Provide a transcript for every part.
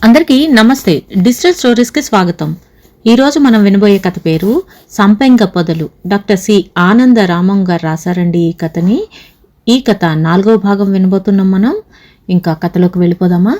అందరికీ నమస్తే. డిజిటల్ స్టోరీస్కి స్వాగతం. ఈరోజు మనం వినబోయే కథ పేరు సంపెంగ పొదలు. డాక్టర్ సి ఆనంద రామం గారు రాశారండి ఈ కథని. ఈ కథ 4వ భాగం వినబోతున్నాం మనం. ఇంకా కథలోకి వెళ్ళిపోదామా?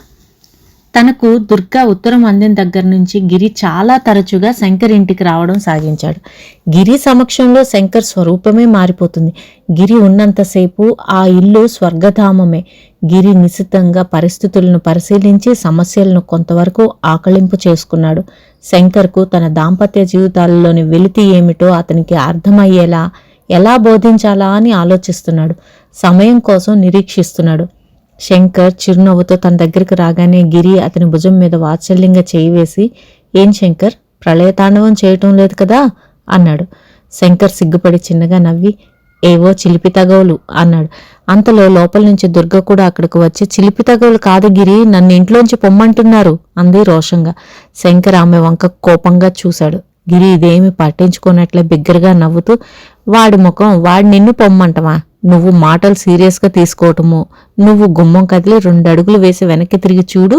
తనకు దుర్గా ఉత్తరం అందిన దగ్గర నుంచి గిరి చాలా తరచుగా శంకర్ ఇంటికి రావడం సాగించాడు. గిరి సమక్షంలో శంకర్ స్వరూపమే మారిపోతుంది. గిరి ఉన్నంతసేపు ఆ ఇల్లు స్వర్గధామమే. గిరి నిశితంగా పరిస్థితులను పరిశీలించి సమస్యలను కొంతవరకు ఆకళింపు చేసుకున్నాడు. శంకర్కు తన దాంపత్య జీవితాలలోని వెలితి ఏమిటో అతనికి అర్థమయ్యేలా ఎలా బోధించాలా అని ఆలోచిస్తున్నాడు. సమయం కోసం నిరీక్షిస్తున్నాడు. శంకర్ చిరునవ్వుతో తన దగ్గరికి రాగానే గిరి అతని భుజం మీద వాత్సల్యంగా చేయి వేసి, "ఏం శంకర్, ప్రళయతాండవం చేయటం లేదు కదా?" అన్నాడు. శంకర్ సిగ్గుపడి చిన్నగా నవ్వి, "ఏవో చిలిపి తగవులు" అన్నాడు. అంతలో లోపల నుంచి దుర్గ కూడా అక్కడికి వచ్చి, "చిలిపి తగవులు కాదు గిరి, నన్ను ఇంట్లోంచి పొమ్మంటున్నారు" అంది రోషంగా. శంకర్ ఆమె వంక కోపంగా చూశాడు. గిరి ఇదేమి పట్టించుకోనట్లే బిగ్గరగా నవ్వుతూ, "వాడి ముఖం, వాడి నిన్ను పొమ్మంటవా? నువ్వు మాటలు సీరియస్గా తీసుకోవటము. నువ్వు గుమ్మం కదిలి 2 అడుగులు వేసి వెనక్కి తిరిగి చూడు,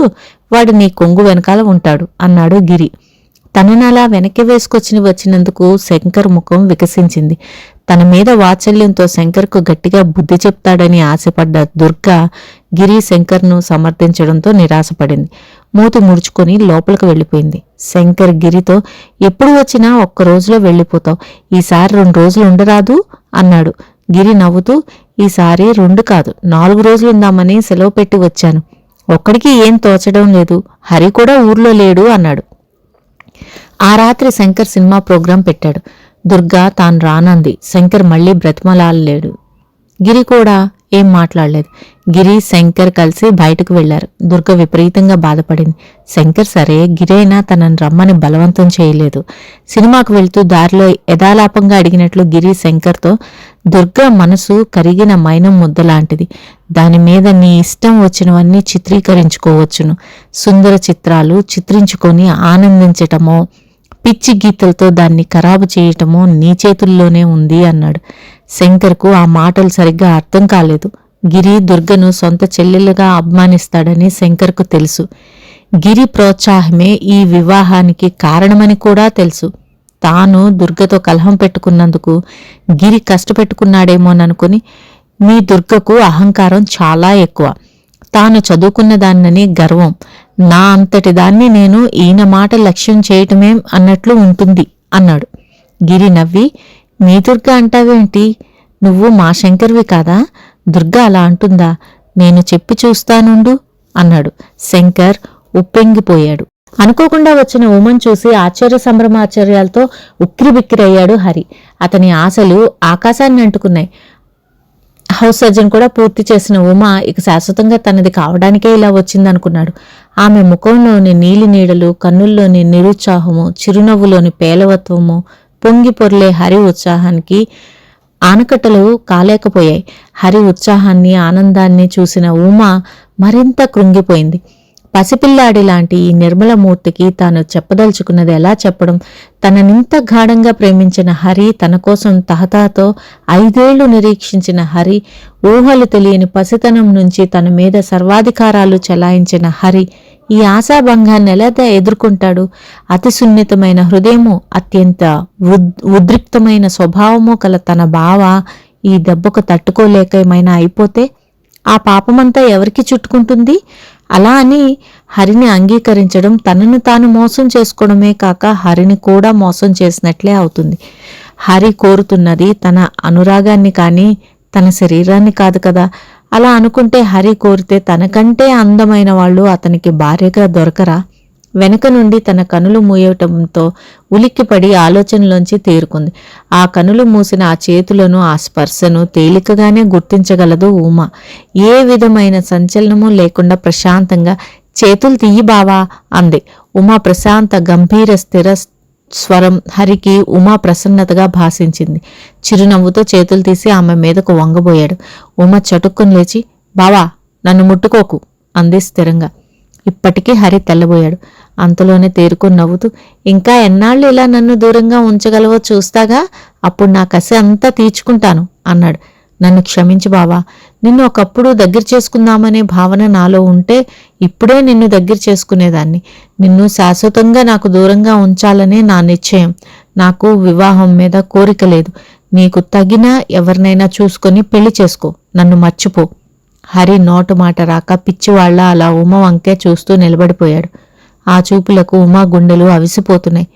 వాడు నీ కొంగు వెనకాల ఉంటాడు" అన్నాడు గిరి. తననలా వెనక్కి వేసుకొచ్చి వచ్చినందుకు శంకర్ ముఖం వికసించింది. తన మీద వాత్సల్యంతో శంకర్కు గట్టిగా బుద్ధి చెప్తాడని ఆశపడ్డ దుర్గా గిరి శంకర్ను సమర్థించడంతో నిరాశపడింది. మూతి ముడుచుకొని లోపలికి వెళ్ళిపోయింది. శంకర్ గిరితో, "ఎప్పుడు వచ్చినా ఒక్క రోజులో వెళ్ళిపోతావు, ఈసారి 2 రోజులు ఉండరాదు" అన్నాడు. గిరి నవ్వుతూ, "ఈసారి 2 కాదు 4 రోజులు ఉందామని సెలవు పెట్టి వచ్చాను. ఒక్కడికి ఏం తోచడం లేదు, హరి కూడా ఊర్లో లేడు" అన్నాడు. ఆ రాత్రి శంకర్ సినిమా ప్రోగ్రాం పెట్టాడు. దుర్గా తాను రానంది. శంకర్ మళ్లీ బ్రతిమలాడలేడు. గిరి కూడా ఏం మాట్లాడలేదు. గిరి శంకర్ కలిసి బయటకు వెళ్లారు. దుర్గ విపరీతంగా బాధపడింది. శంకర్ సరే, గిరైనా తనని రమ్మని బలవంతం చేయలేదు. సినిమాకు వెళ్తూ దారిలో యథాలాపంగా అడిగినట్లు గిరి శంకర్తో, "దుర్గ మనసు కరిగిన మైనం ముద్దలాంటిది. దాని మీద నీ ఇష్టం వచ్చినవన్నీ చిత్రీకరించుకోవచ్చును. సుందర చిత్రాలు చిత్రించుకొని ఆనందించటమో, పిచ్చి గీతలతో దాన్ని ఖరాబు చేయటమో నీ చేతుల్లోనే ఉంది" అన్నాడు. శంకర్కు ఆ మాటలు సరిగ్గా అర్థం కాలేదు. గిరి దుర్గను సొంత చెల్లెలుగా అభిమానిస్తాడని శంకర్కు తెలుసు. గిరి ప్రోత్సాహమే ఈ వివాహానికి కారణమని కూడా తెలుసు. తాను దుర్గతో కలహం పెట్టుకున్నందుకు గిరి కష్టపెట్టుకున్నాడేమోననుకుని, మీ దుర్గకు అహంకారం చాలా ఎక్కువ. తాను చదువుకున్న దాన్నని గర్వం. నా అంతటి దాన్ని నేను ఈయన మాట లక్ష్యం చేయటమేం అన్నట్లు ఉంటుంది అన్నాడు. గిరి నవ్వి, "మీ దుర్గ అంటావేంటి? నువ్వు మా శంకర్వి కాదా? దుర్గ అలా అంటుందా? నేను చెప్పి చూస్తానుండు" అన్నాడు. శంకర్ ఉప్పెంగిపోయాడు. అనుకోకుండా వచ్చిన ఉమన్ చూసి ఆశ్చర్య సంభ్రమాశ్చర్యాలతో ఉక్కిరిబిక్కిరయ్యాడు హరి. అతని ఆశలు ఆకాశాన్ని అంటుకున్నాయి. హౌస్ సర్జన్ కూడా పూర్తి చేసిన ఉమా ఇక శాశ్వతంగా తనది కావడానికే ఇలా వచ్చిందనుకున్నాడు. ఆమె ముఖంలోని నీలి నీడలు, కన్నుల్లోని నిరుత్సాహము, చిరునవ్వులోని పేలవత్వము, పొంగి పొర్లే హరి ఉత్సాహానికి ఆనకట్టలు కాలేకపోయాయి. హరి ఉత్సాహాన్ని, ఆనందాన్ని చూసిన ఉమా మరింత కృంగిపోయింది. పసిపిల్లాడి లాంటి ఈ నిర్మలమూర్తికి తాను చెప్పదలుచుకున్నది ఎలా చెప్పడం? తననింత గాఢంగా ప్రేమించిన హరి, తన కోసం తహతాతో 5 ఏళ్లు నిరీక్షించిన హరి, ఊహలు తెలియని పసితనం నుంచి తన మీద సర్వాధికారాలు చెలాయించిన హరి ఈ ఆశాభంగాన్ని ఎలా ఎదుర్కొంటాడు? అతి సున్నితమైన హృదయము, అత్యంత ఉద్రిక్తమైన స్వభావము కల తన బావ ఈ దెబ్బకు తట్టుకోలేకమైనా అయిపోతే ఆ పాపమంతా ఎవరికి చుట్టుకుంటుంది? అలా అని హరిని అంగీకరించడం తనను తాను మోసం చేసుకోవడమే కాక హరిని కూడా మోసం చేసినట్లే అవుతుంది. హరి కోరుతున్నది తన అనురాగాన్ని కానీ తన శరీరాన్ని కాదు కదా. అలా అనుకుంటే హరి కోరితే తనకంటే అందమైన వాళ్ళు అతనికి భార్యగా దొరకరా? వెనక నుండి తన కనులు మూయటంతో ఉలిక్కిపడి ఆలోచనలోంచి తేరుకుంది. ఆ కనులు మూసిన ఆ చేతులను, ఆ స్పర్శను తేలికగానే గుర్తించగలదు ఉమ. ఏ విధమైన సంచలనము లేకుండా ప్రశాంతంగా, "చేతులు తీయి బావా" అంది. ఉమ ప్రశాంత గంభీర స్థిర స్వరం హరికి ఉమా ప్రసన్నతగా భాషించింది. చిరునవ్వుతో చేతులు తీసి ఆమె మీదకు వంగబోయాడు. ఉమ చటుక్కుని లేచి, "బావా, నన్ను ముట్టుకోకు" అంది స్థిరంగా. ఇప్పటికీ హరి తెల్లబోయాడు. అంతలోనే తేరుకొని నవ్వుతూ, "ఇంకా ఎన్నాళ్ళు ఇలా నన్ను దూరంగా ఉంచగలవో చూస్తాగా, అప్పుడు నా కసి అంతా తీర్చుకుంటాను" అన్నాడు. నన్ను క్షమించు బావా. నిన్ను ఒకప్పుడు దగ్గర చేసుకుందామనే భావన నాలో ఉంటే ఇప్పుడే నిన్ను దగ్గర చేసుకునేదాన్ని. నిన్ను శాశ్వతంగా నాకు దూరంగా ఉంచాలనే నా నిశ్చయం. నాకు వివాహం మీద కోరిక లేదు. నీకు తగిన ఎవరినైనా చూసుకొని పెళ్లి చేసుకో. నన్ను మర్చిపో. హరి నోటు మాట రాక పిచ్చివాళ్ల అలా ఉమ వంకే చూస్తూ నిలబడిపోయాడు. ఆ చూపులకు ఉమ గుండెలు అవిసిపోతున్నాయి.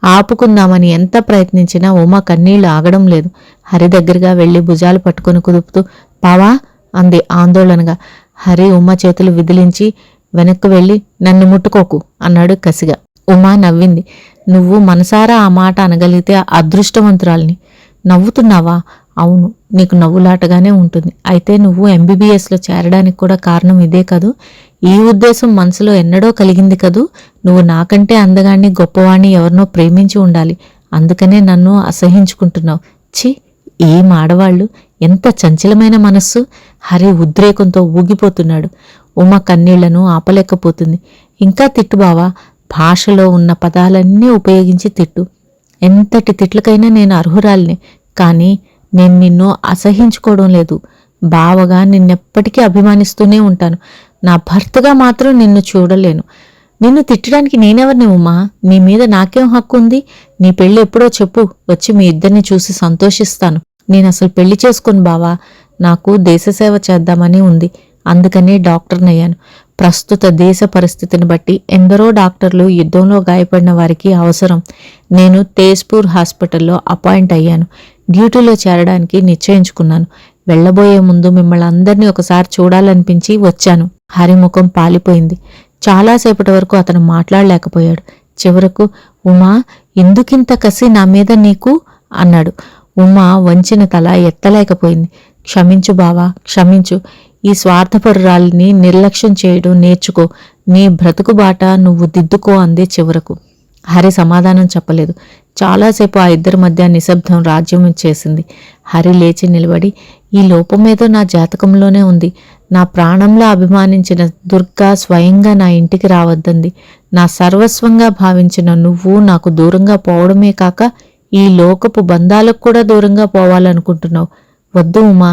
ఆపుకుందామని ఎంత ప్రయత్నించినా ఉమ కన్నీళ్లు ఆగడం లేదు. హరి దగ్గరగా వెళ్లి భుజాలు పట్టుకుని కుదుపుతూ బావా అంది ఆందోళనగా. హరి ఉమ చేతులు విదిలించి వెనక్కు వెళ్లి నన్ను ముట్టుకోకు అన్నాడు కసిగా. ఉమ నవ్వింది. నువ్వు మనసారా ఆ మాట అనగలిగితే అదృష్టవంతురాల్ని. నవ్వుతున్నావా? అవును, నీకు నవ్వులాటగానే ఉంటుంది. అయితే నువ్వు ఎంబీబీఎస్లో చేరడానికి కూడా కారణం ఇదే కదూ? ఈ ఉద్దేశం మనసులో ఎన్నడో కలిగింది కదూ? నువ్వు నాకంటే అందగాన్ని గొప్పవాణ్ణి ఎవరినో ప్రేమించి ఉండాలి. అందుకనే నన్ను అసహించుకుంటున్నావు. ఛీ, ఏం ఆడవాళ్ళు! ఎంత చంచలమైన మనస్సు! హరి ఉద్రేకంతో ఊగిపోతున్నాడు. ఉమ కన్నీళ్లను ఆపలేకపోతుంది. ఇంకా తిట్టు బావా. భాషలో ఉన్న పదాలన్నీ ఉపయోగించి తిట్టు. ఎంతటి తిట్లకైనా నేను అర్హురాలినే. కానీ నేను నిన్ను అసహించుకోవడం లేదు. బావగా నిన్నెప్పటికీ అభిమానిస్తూనే ఉంటాను. నా భర్తగా మాత్రం నిన్ను చూడలేను. నిన్ను తిట్టడానికి నేనెవరిని ఉమా? నీ మీద నాకేం హక్కు ఉంది? నీ పెళ్ళి ఎప్పుడో చెప్పు. వచ్చి మీ ఇద్దరిని చూసి సంతోషిస్తాను. నేను అసలు పెళ్లి చేసుకోను బావా. నాకు దేశసేవ చేద్దామని ఉంది. అందుకనే డాక్టర్నయ్యాను. ప్రస్తుత దేశ పరిస్థితిని బట్టి ఎందరో డాక్టర్లు యుద్ధంలో గాయపడిన వారికి అవసరం. నేను తేజ్పూర్ హాస్పిటల్లో అపాయింట్ అయ్యాను. డ్యూటీలో చేరడానికి నిశ్చయించుకున్నాను. వెళ్లబోయే ముందు మిమ్మల్ని అందరినీ ఒకసారి చూడాలనిపించి వచ్చాను. హరిముఖం పాలిపోయింది. చాలాసేపటి వరకు అతను మాట్లాడలేకపోయాడు. చివరకు ఉమా, ఎందుకింత కసి నా మీద నీకు అన్నాడు. ఉమా వంచిన తల ఎత్తలేకపోయింది. క్షమించు బావా, క్షమించు. ఈ స్వార్థపరురాలిని నిర్లక్ష్యం చేయడం నేర్చుకో. నీ బ్రతుకు బాట నువ్వు దిద్దుకో అందే చివరకు. హరి సమాధానం చెప్పలేదు. చాలాసేపు ఆ ఇద్దరి మధ్య నిశ్శబ్దం రాజ్యం చేసింది. హరి లేచి నిలబడి ఈ లోపమేదో నా జాతకంలోనే ఉంది. నా ప్రాణంలో అభిమానించిన దుర్గా స్వయంగా నా ఇంటికి రావద్దంది. నా సర్వస్వంగా భావించిన నువ్వు నాకు దూరంగా పోవడమే కాక ఈ లోకపు బంధాలకు కూడా దూరంగా పోవాలనుకుంటున్నావు. వద్దు ఉమా,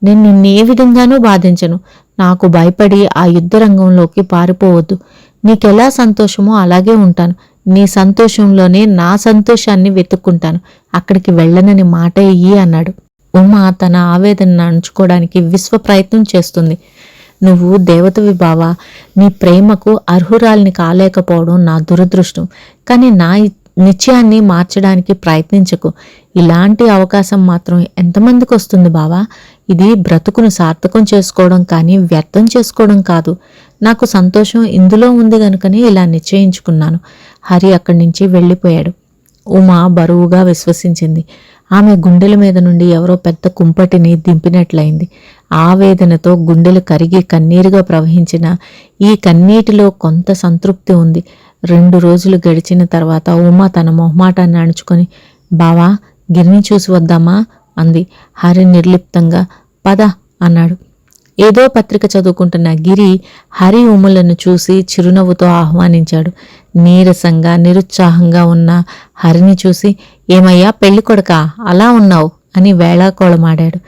నేను నిన్నే విధంగానూ బాధించను. నాకు భయపడి ఆ యుద్ధ రంగంలోకి పారిపోవద్దు. నీకెలా సంతోషమో అలాగే ఉంటాను. నీ సంతోషంలోనే నా సంతోషాన్ని వెతుక్కుంటాను. అక్కడికి వెళ్ళనని మాట ఇయ్యి అన్నాడు. ఉమ తన ఆవేదనను అణుచుకోవడానికి విశ్వ ప్రయత్నం చేస్తుంది. నువ్వు దేవతవి బావా. నీ ప్రేమకు అర్హురాలిని కాలేకపోవడం నా దురదృష్టం. కానీ నా నిశ్చయాన్ని మార్చడానికి ప్రయత్నించకు. ఇలాంటి అవకాశం మాత్రం ఎంతమందికి వస్తుంది బావా? ఇది బ్రతుకును సార్థకం చేసుకోవడం కానీ వ్యర్థం చేసుకోవడం కాదు. నాకు సంతోషం ఇందులో ఉంది గనుకనే ఇలా నిశ్చయించుకున్నాను. హరి అక్కడి నుంచి వెళ్ళిపోయాడు. ఉమా బరువుగా విశ్వసించింది. ఆమె గుండెల మీద నుండి ఎవరో పెద్ద కుంపటిని దింపినట్లయింది. ఆవేదనతో గుండెలు కరిగి కన్నీరుగా ప్రవహించిన ఈ కన్నీటిలో కొంత సంతృప్తి ఉంది. 2 రోజులు గడిచిన తర్వాత ఉమా తన మొహమాటాన్ని అణుచుకొని బావా, గిరిని చూసి వద్దామా అంది. హరి నిర్లిప్తంగా పద అన్నాడు. ఏదో పత్రిక చదువుకుంటున్న గిరి హరి ఉమలను చూసి చిరునవ్వుతో ఆహ్వానించాడు. నీరసంగా నిరుత్సాహంగా ఉన్న హరిని చూసి ఏమయ్యా పెళ్లి కొడకా అలా ఉన్నావు అని వేళాకోళమాడాడు.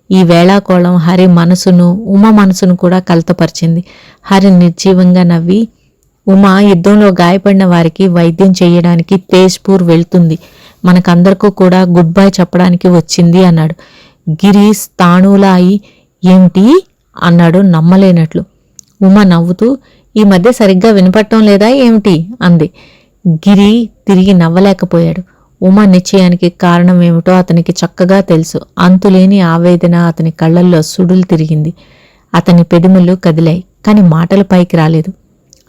ఈ వేళాకోళం హరి మనసును ఉమ మనసును కూడా కలతపరిచింది. హరి నిర్జీవంగా నవ్వి ఉమా యుద్ధంలో గాయపడిన వారికి వైద్యం చేయడానికి తేజ్పూర్ వెళ్తుంది. మనకందరికీ కూడా గుడ్ బై చెప్పడానికి వచ్చింది అన్నాడు. గిరి స్థాణువులా అయి ఏమిటి అన్నాడు నమ్మలేనట్లు. ఉమ నవ్వుతూ ఈ మధ్య సరిగ్గా వినపడటం లేదా ఏమిటి అంది. గిరి తిరిగి నవ్వలేకపోయాడు. ఉమ నిశ్చయానికి కారణం ఏమిటో అతనికి చక్కగా తెలుసు. అంతులేని ఆవేదన అతని కళ్లల్లో సుడులు తిరిగింది. అతని పెదవులు కదిలాయి, కాని మాటలు పైకి రాలేదు.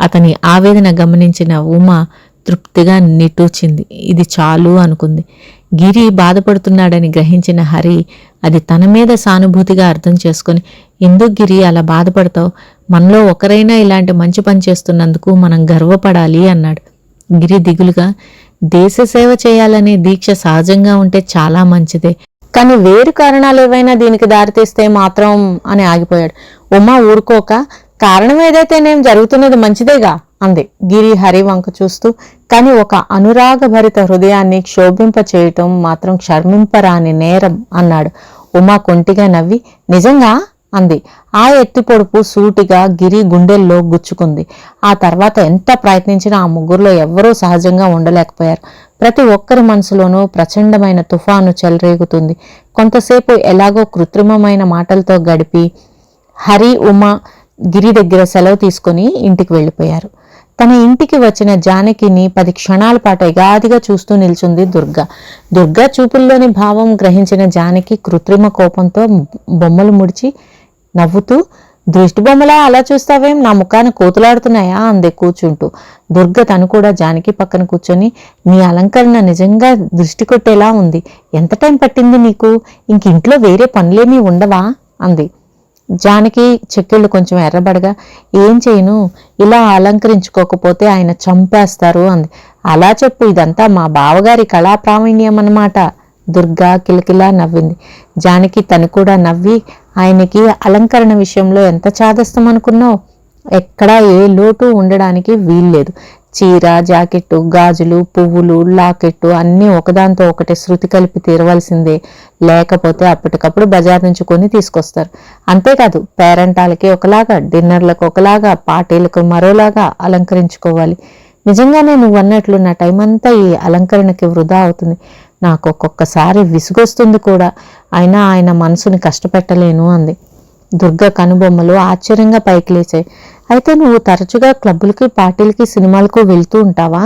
అతని ఆవేదన గమనించిన ఉమ తృప్తిగా నిట్టూచింది. ఇది చాలు అనుకుంది. గిరి బాధపడుతున్నాడని గ్రహించిన హరి అది తన మీద సానుభూతిగా అర్థం చేసుకుని ఎందుకు గిరి అలా బాధపడతావు? మనలో ఒకరైనా ఇలాంటి మంచి పని చేస్తున్నందుకు మనం గర్వపడాలి అన్నాడు. గిరి దిగులుగా దేశ సేవ చేయాలనే దీక్ష సహజంగా ఉంటే చాలా మంచిదే, కానీ వేరు కారణాలు ఏవైనా దీనికి దారితీస్తే మాత్రం అని ఆగిపోయాడు. ఉమ ఊరుకోక కారణం ఏదైతేనేం జరుగుతున్నది మంచిదేగా అంది. గిరి హరి వంక చూస్తూ కాని ఒక అనురాగభరిత హృదయాన్ని క్షోభింప చేయటం మాత్రం క్షమింపరాని నేరం అన్నాడు. ఉమా కొంటిగా నవ్వి, నిజంగా అంది. ఆ ఎత్తి పొడుపు సూటిగా గిరి గుండెల్లో గుచ్చుకుంది. ఆ తర్వాత ఎంత ప్రయత్నించినా ఆ ముగ్గురులో ఎవ్వరూ సహజంగా ఉండలేకపోయారు. ప్రతి ఒక్కరి మనసులోనూ ప్రచండమైన తుఫాను చెలరేగుతుంది. కొంతసేపు ఎలాగో కృత్రిమమైన మాటలతో గడిపి హరి, ఉమా గిరి దగ్గర సెలవు తీసుకుని ఇంటికి వెళ్ళిపోయారు. తన ఇంటికి వచ్చిన జానకిని 10 క్షణాల పాటు ఎగాదిగా చూస్తూ నిల్చుంది దుర్గ చూపుల్లోని భావం గ్రహించిన జానకి కృత్రిమ కోపంతో బొమ్మలు ముడిచి నవ్వుతూ, దృష్టి బొమ్మలా అలా చూస్తావేం, నా ముఖాన కోతులాడుతున్నాయా అంది కూర్చుంటూ. దుర్గ తను కూడా జానకి పక్కన కూర్చొని, నీ అలంకరణ నిజంగా దృష్టి కొట్టేలా ఉంది. ఎంత టైం పట్టింది నీకు? ఇంట్లో వేరే పనులేమీ ఉండవా అంది. జానకి చెక్కిళ్ళు కొంచెం ఎర్రబడగా, ఏం చేయను, ఇలా అలంకరించుకోకపోతే ఆయన చంపేస్తారు అంది. అలా చెప్పు, ఇదంతా మా బావగారి కళా ప్రావీణ్యం అన్నమాట. దుర్గా కిలకిలా నవ్వింది. జానకి తను కూడా నవ్వి, ఆయనకి అలంకరణ విషయంలో ఎంత చాదస్తం అనుకున్నావు? ఎక్కడా ఏ లోటు ఉండడానికి వీల్లేదు. చీర, జాకెట్టు, గాజులు, పువ్వులు, లాకెట్టు అన్నీ ఒకదాంతో ఒకటి శృతి కలిపి తీరవలసిందే. లేకపోతే అప్పటికప్పుడు బజార్ నుంచి కొని తీసుకొస్తారు. అంతేకాదు, పేరంటాలకి ఒకలాగా, డిన్నర్లకు ఒకలాగా, పార్టీలకు మరోలాగా అలంకరించుకోవాలి. నిజంగానే నువ్వు అన్నట్లు నా టైం అంతా ఈ అలంకరణకి వృధా అవుతుంది. నాకు ఒక్కొక్కసారి విసుగొస్తుంది కూడా. అయినా ఆయన మనసుని కష్టపెట్టలేను అంది. దుర్గ కనుబొమ్మలు ఆశ్చర్యంగా పైకి లేచాయి. అయితే నువ్వు తరచుగా క్లబ్బులకి, పార్టీలకి, సినిమాలకు వెళ్తూ ఉంటావా?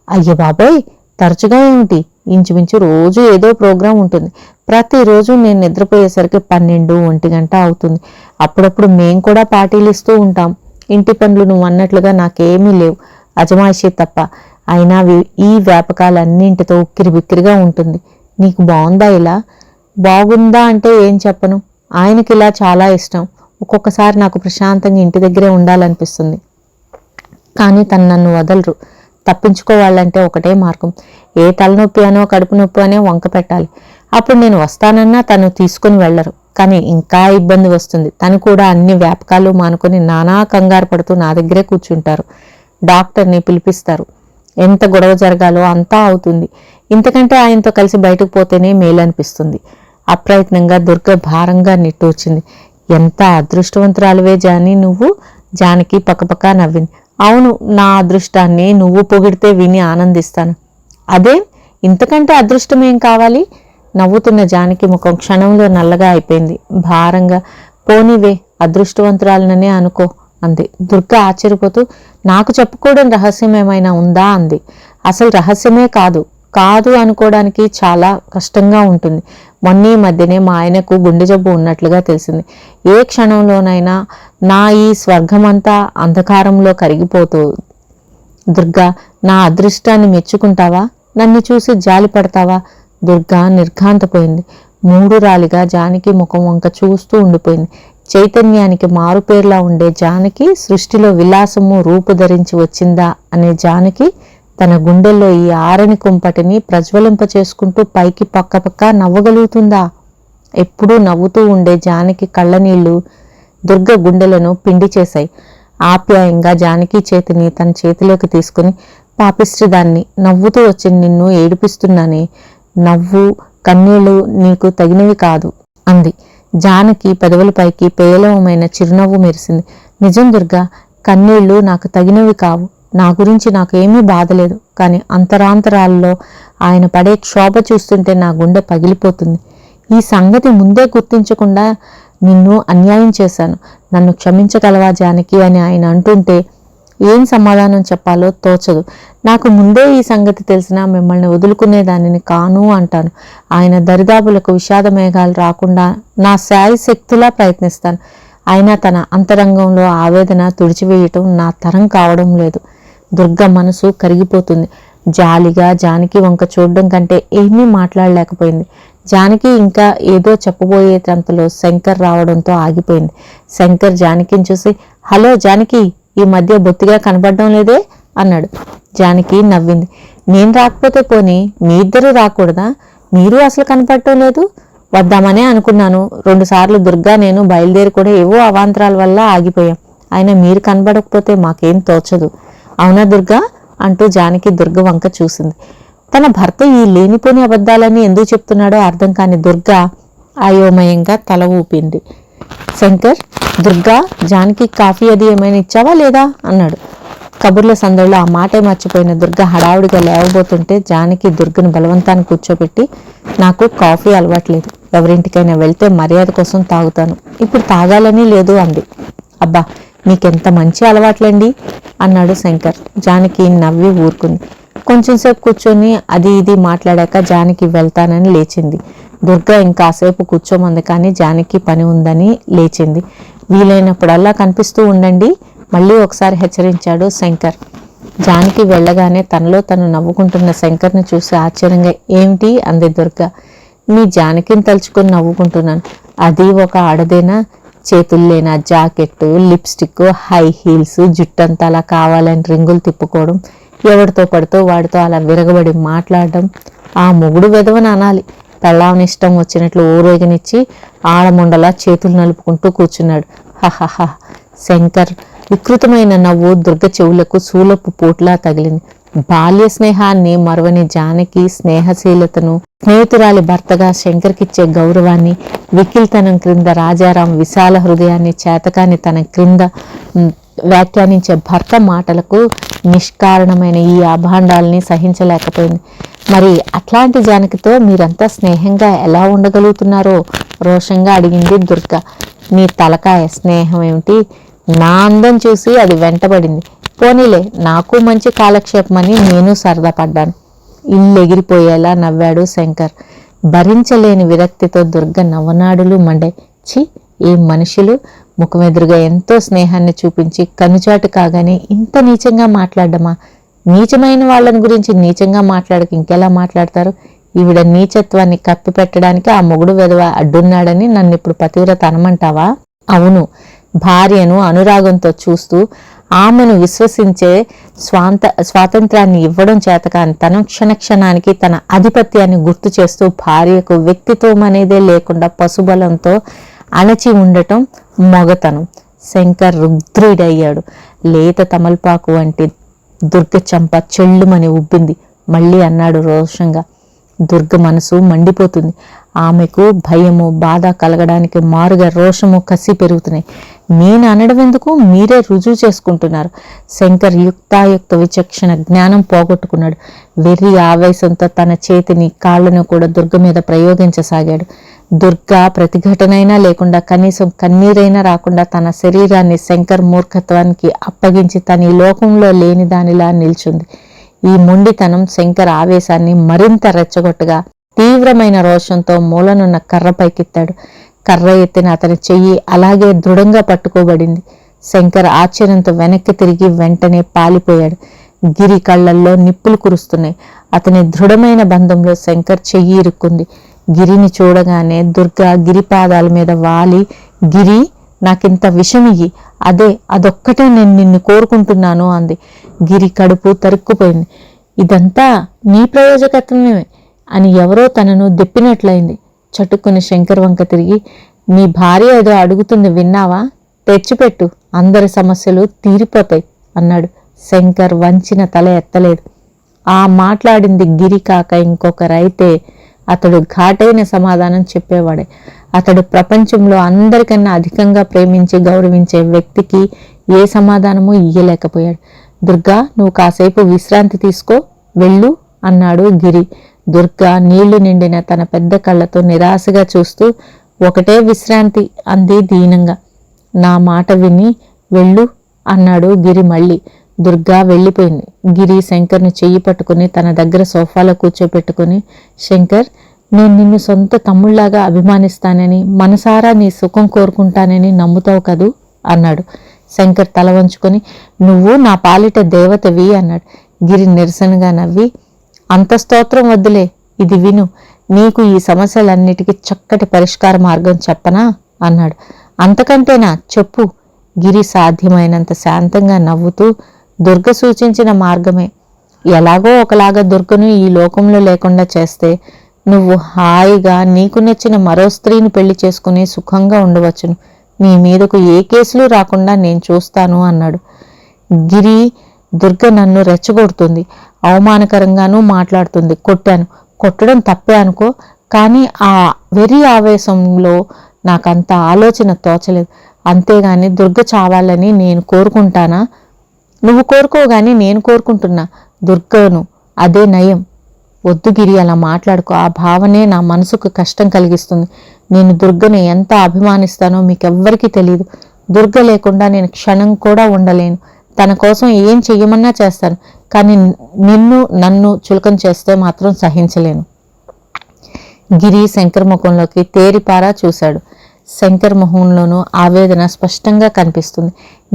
అయ్యో బాబోయ్, తరచుగా ఏమిటి, ఇంచుమించు రోజు ఏదో ప్రోగ్రాం ఉంటుంది. ప్రతిరోజు నేను నిద్రపోయేసరికి 12-1 గంట అవుతుంది. అప్పుడప్పుడు మేం కూడా పార్టీలు ఇస్తూ ఉంటాం. ఇంటి పనులు నువ్వు అన్నట్లుగా నాకేమీ లేవు, అజమాయిషీ తప్ప. అయినా ఈ వ్యాపకాలన్నింటితో ఉక్కిరిబిక్కిరిగా ఉంటుంది. నీకు బాగుందా ఇలా? బాగుందా అంటే ఏం చెప్పను. ఆయనకి ఇలా చాలా ఇష్టం. ఒక్కొక్కసారి నాకు ప్రశాంతంగా ఇంటి దగ్గరే ఉండాలనిపిస్తుంది. కానీ తను నన్ను వదలరు. తప్పించుకోవాలంటే ఒకటే మార్గం. ఏ తలనొప్పి అనో కడుపు నొప్పి అనే వంక పెట్టాలి. అప్పుడు నేను వస్తానన్నా తను తీసుకుని వెళ్లరు. కానీ ఇంకా ఇబ్బంది వస్తుంది. తను కూడా అన్ని వ్యాపకాలు మానుకొని నానా కంగారు పడుతూ నా దగ్గరే కూర్చుంటారు. డాక్టర్ని పిలిపిస్తారు. ఎంత గొడవ జరగాలో అంతా అవుతుంది. ఇంతకంటే ఆయనతో కలిసి బయటకు పోతేనే మేలనిపిస్తుంది. అప్రయత్నంగా దుర్గ భారంగా నిట్టూర్చింది. ఎంత అదృష్టవంతురాలువే జాని నువ్వు. జానకి పక్కపక్క నవ్వింది. అవును, నా అదృష్టాన్ని నువ్వు పొగిడితే విని ఆనందిస్తాను. అదే, ఇంతకంటే అదృష్టమేం కావాలి? నవ్వుతున్న జానకి ముఖం క్షణంలో నల్లగా అయిపోయింది. భారంగా, పోనీవే, అదృష్టవంతురాలననే అనుకో అంది. దుర్గ ఆశ్చర్యపోతూ, నాకు చెప్పుకోవడం రహస్యం ఏమైనా ఉందా అంది. అసలు రహస్యమే కాదు అనుకోవడానికి చాలా కష్టంగా ఉంటుంది. మొన్న మధ్యనే మా ఆయనకు గుండె జబ్బు ఉన్నట్లుగా తెలిసింది. ఏ క్షణంలోనైనా నా ఈ స్వర్గమంతా అంధకారంలో కరిగిపోతూ. దుర్గా, నా అదృష్టాన్ని మెచ్చుకుంటావా? నన్ను చూసి జాలి పడతావా? దుర్గా నిర్ఘాంతపోయింది. మూడురాలిగా జానకి ముఖం వంక చూస్తూ ఉండిపోయింది. చైతన్యానికి మారుపేర్లా ఉండే జానకి సృష్టిలో విలాసము రూపుధరించి వచ్చిందా అనే జానకి తన గుండెల్లో ఈ ఆరని కుంపటిని ప్రజ్వలింప చేసుకుంటూ పైకి పక్క నవ్వగలుగుతుందా? ఎప్పుడూ నవ్వుతూ ఉండే జానకి కళ్ళనీళ్లు దుర్గ గుండెలను పిండి చేశాయి. ఆప్యాయంగా జానకి చేతిని తన చేతిలోకి తీసుకుని, పాపిష్టిదాన్ని, నవ్వుతూ వచ్చి నిన్ను ఏడిపిస్తున్నానే, నవ్వు కన్నీళ్లు నీకు తగినవి కాదు అంది. జానకి పెదవులపైకి పేలవమైన చిరునవ్వు మెరిసింది. నిజం దుర్గా, కన్నీళ్లు నాకు తగినవి కావు. నా గురించి నాకేమీ బాధలేదు. కానీ అంతరాంతరాల్లో ఆయన పడే క్షోభ చూస్తుంటే నా గుండె పగిలిపోతుంది. ఈ సంగతి ముందే గుర్తించకుండా నిన్ను అన్యాయం చేశాను. నన్ను క్షమించగలవా జానకి అని ఆయన అంటుంటే ఏం సమాధానం చెప్పాలో తోచదు. నాకు ముందే ఈ సంగతి తెలిసినా మిమ్మల్ని వదులుకునేదానిని కాను అంటాను. ఆయన దరిదాపులకు విషాద మేఘాలు రాకుండా నా శాయశక్తులా ప్రయత్నిస్తాను. అయినా తన అంతరంగంలో ఆవేదన తుడిచివేయటం నా తరం కావడం లేదు. దుర్గ మనసు కరిగిపోతుంది. జాలిగా జానకి వంక చూడడం కంటే ఏమీ మాట్లాడలేకపోయింది. జానకి ఇంకా ఏదో చెప్పబోయేటంతలో శంకర్ రావడంతో ఆగిపోయింది. శంకర్ జానకిని చూసి, హలో జానకి, ఈ మధ్య బొత్తిగా కనబడడం లేదే అన్నాడు. జానకి నవ్వింది. నేను రాకపోతే పోనీ మీ ఇద్దరూ రాకూడదా? మీరు అసలు కనపడటం లేదు. వద్దామనే అనుకున్నాను. 2 సార్లు దుర్గా నేను బయలుదేరి కూడా ఏవో అవాంతరాల వల్ల ఆగిపోయాం. అయినా మీరు కనబడకపోతే మాకేం తోచదు. అవునా దుర్గా అంటూ జానకి దుర్గ వంక చూసింది. తన భర్త ఈ లేనిపోని అబద్ధాలని ఎందుకు చెప్తున్నాడో అర్థం కాని దుర్గ అయోమయంగా తల ఊపింది. శంకర్, దుర్గా, జానకి కాఫీ అది ఏమైనా ఇచ్చావా లేదా అన్నాడు. కబుర్ల సందడిలో ఆ మాటే మర్చిపోయిన దుర్గ హడావుడిగా లేవబోతుంటే జానకి దుర్గను బలవంతాన్ని కూర్చోబెట్టి, నాకు కాఫీ అలవాట్లేదు, ఎవరింటికైనా వెళ్తే మర్యాద కోసం తాగుతాను, ఇప్పుడు తాగాలని లేదు అంది. అబ్బా, మీకెంత మంచి అలవాట్లండి అన్నాడు శంకర్. జానకి నవ్వి ఊరుకుంది. కొంచెంసేపు కూర్చొని అది ఇది మాట్లాడాక జానకి వెళ్తానని లేచింది. దుర్గ ఇంకాసేపు కూర్చోమంది, కానీ జానకి పని ఉందని లేచింది. వీలైనప్పుడల్లా కనిపిస్తూ ఉండండి, మళ్ళీ ఒకసారి హెచ్చరించాడు శంకర్. జానకి వెళ్ళగానే తనలో తను నవ్వుకుంటున్న శంకర్ని చూసి ఆశ్చర్యంగా, ఏమిటి అంది దుర్గ. మీ జానకిని తలుచుకొని నవ్వుకుంటున్నాను. అది ఒక ఆడదేనా? చేతుల్లేనా జాకెట్టు, లిప్స్టిక్, హై హీల్స్, జుట్టంతా అలా కావాలని రింగులు తిప్పుకోవడం, ఎవరితో పడితో వాడితో అలా విరగబడి మాట్లాడడం, ఆ మొగుడు వెధవని అనాలి. పెళ్ళామని ఇష్టం వచ్చినట్లు ఊరేగనిచ్చి ఆడముండలా చేతులు నలుపుకుంటూ కూర్చున్నాడు. హహహ. శంకర్ వికృతమైన నవ్వు దుర్గ చెవులకు శూలపు పోట్లా తగిలింది. బాల్య స్నేహాన్ని మరువని జానకి స్నేహశీలతను, స్నేహితురాలి భర్తగా శంకర్కిచ్చే గౌరవాన్ని, వికిల్తనం క్రింద రాజారాం విశాల హృదయాన్ని చేతకాని తన క్రింద వ్యాఖ్యానించే భర్త మాటలకు నిష్కారణమైన ఈ అభాండాల్ని సహించలేకపోయింది. మరి అట్లాంటి జానకితో మీరంతా స్నేహంగా ఎలా ఉండగలుగుతున్నారో రోషంగా అడిగింది దుర్గ. నీ తలకాయ స్నేహం ఏమిటి? నా అందం చూసి అది వెంటబడింది. పోనీలే, నాకు మంచి కాలక్షేపమని నేను సరదా పడ్డాను. ఇల్లు ఎగిరిపోయేలా నవ్వాడు శంకర్. భరించలేని విరక్తితో దుర్గ నవనాడులు మండే. చి, ఈ మనుషులు ముఖమెదురుగా ఎంతో స్నేహాన్ని చూపించి కనుచాటు కాగానే ఇంత నీచంగా మాట్లాడమా? నీచమైన వాళ్ళని గురించి నీచంగా మాట్లాడక ఇంకెలా మాట్లాడతారు? ఈవిడ నీచత్వాన్ని కప్పిపెట్టడానికి ఆ మొగుడు వెధవ అడ్డున్నాడని నన్ను ఇప్పుడు పతివ్రత అనమంటావా? అవును, భార్యను అనురాగంతో చూస్తూ ఆమెను విశ్వసించే స్వాతంత్రాన్ని ఇవ్వడం చేతకాని తన క్షణక్షణానికి తన ఆధిపత్యాన్ని గుర్తు చేస్తూ భార్యకు వ్యక్తిత్వం అనేదే లేకుండా పశుబలంతో అణచి ఉండటం మొగతనం. శంకర్ రుద్రుడయ్యాడు. లేత తమలపాకు వంటి దుర్గ చంప చెల్లుమని ఉబ్బింది. మళ్ళీ అన్నాడు రోషంగా. దుర్గ మనసు మండిపోతుంది. ఆమెకు భయము, బాధ కలగడానికి మారుగా రోషము, కసి పెరుగుతున్నాయి. నేను అనడం ఎందుకు, మీరే రుజువు చేసుకుంటున్నారు. శంకర్ యుక్తాయుక్త విచక్షణ జ్ఞానం పోగొట్టుకున్నాడు. వెర్రి ఆవేశంతో తన చేతిని, కాళ్లను కూడా దుర్గ మీద ప్రయోగించసాగాడు. దుర్గ ప్రతిఘటనైనా లేకుండా, కనీసం కన్నీరైనా రాకుండా తన శరీరాన్ని శంకర్ మూర్ఖత్వానికి అప్పగించి తన ఈ లోకంలో లేని దానిలా నిల్చుంది. ఈ మొండితనం శంకర్ ఆవేశాన్ని మరింత రెచ్చగొట్టగా తీవ్రమైన రోషంతో మూలనున్న కర్ర పైకెత్తాడు. కర్ర ఎత్తిన అతని చెయ్యి అలాగే దృఢంగా పట్టుకోబడింది. శంకర్ ఆశ్చర్యంతో వెనక్కి తిరిగి వెంటనే పాలిపోయాడు. గిరి కళ్ళల్లో నిప్పులు కురుస్తున్నాయి. అతని దృఢమైన బంధంలో శంకర్ చెయ్యి ఇరుక్కుంది. గిరిని చూడగానే దుర్గ గిరి పాదాల మీద వాలి, గిరి, నాకింత విషమియ్యి, అదొక్కటే నేను నిన్ను కోరుకుంటున్నాను అంది. గిరి కడుపు తరుక్కుపోయింది. ఇదంతా నీ ప్రయోజకత్వమే అని ఎవరో తనను దెప్పినట్లయింది. చటుక్కుని శంకర్ వంక తిరిగి, నీ భార్య ఏదో అడుగుతుంది విన్నావా? తెచ్చిపెట్టు, అందరి సమస్యలు తీరిపోతాయి అన్నాడు. శంకర్ వంచిన తల ఎత్తలేదు. ఆ మాట్లాడింది గిరి కాక ఇంకొకరైతే అతడు ఘాటైన సమాధానం చెప్పేవాడే. అతడు ప్రపంచంలో అందరికన్నా అధికంగా ప్రేమించి గౌరవించే వ్యక్తికి ఏ సమాధానమూ ఇయ్యలేకపోయాడు. దుర్గా, నువ్వు కాసేపు విశ్రాంతి తీసుకో, వెళ్ళు అన్నాడు గిరి. దుర్గా నీళ్లు నిండిన తన పెద్ద కళ్ళతో నిరాశగా చూస్తూ, ఒకటే విశ్రాంతి అంది దీనంగా. నా మాట విని వెళ్ళు అన్నాడు గిరి మళ్ళీ. దుర్గా వెళ్ళిపోయింది. గిరి శంకర్ను చెయ్యి పట్టుకుని తన దగ్గర సోఫాలో కూర్చోపెట్టుకుని, శంకర్, నేను నిన్ను సొంత తమ్ముళ్లాగా అభిమానిస్తానని, మనసారా నీ సుఖం కోరుకుంటానని నమ్ముతావు కదూ అన్నాడు. శంకర్ తల వంచుకొని, నువ్వు నా పాలిట దేవతవి అన్నాడు. గిరి నిరసనగా నవ్వి, అంత స్తోత్రం వద్దులే, ఇది విను, నీకు ఈ సమస్యలన్నిటికీ చక్కటి పరిష్కార మార్గం చెప్పనా అన్నాడు. అంతకంటేనా, చెప్పు. గిరి సాధ్యమైనంత శాంతంగా నవ్వుతూ, దుర్గ సూచించిన మార్గమే. ఎలాగో ఒకలాగా దుర్గను ఈ లోకంలో లేకుండా చేస్తే నువ్వు హాయిగా నీకు నచ్చిన మరో స్త్రీని పెళ్లి చేసుకుని సుఖంగా ఉండవచ్చును. నీ మీదకు ఏ కేసులు రాకుండా నేను చూస్తాను అన్నాడు. గిరి, దుర్గ నన్ను రెచ్చగొడుతుంది, అవమానకరంగానూ మాట్లాడుతుంది. కొట్టాను, కొట్టడం తప్పే అనుకో, కానీ ఆ వెర్రి ఆవేశంలో నాకంత ఆలోచన తోచలేదు. అంతేగాని దుర్గ చావాలని నేను కోరుకుంటానా? నువ్వు కోరుకోగాని నేను కోరుకుంటున్నా దుర్గను. అదే నయం. వద్దు గిరి, అలా మాట్లాడుకో. ఆ భావనే నా మనసుకు కష్టం కలిగిస్తుంది. నేను దుర్గని ఎంత అభిమానిస్తానో మీకెవ్వరికీ తెలియదు. దుర్గ లేకుండా నేను క్షణం కూడా ఉండలేను. తన కోసం ఏం చెయ్యమన్నా చేస్తాను, కానీ నన్ను చులకన చేస్తే మాత్రం సహించలేను. గిరి శంకర్ ముఖంలోకి తేరిపారా చూశాడు. శంకర్ మొహంలోనూ ఆవేదన స్పష్టంగా కనిపిస్తుంది.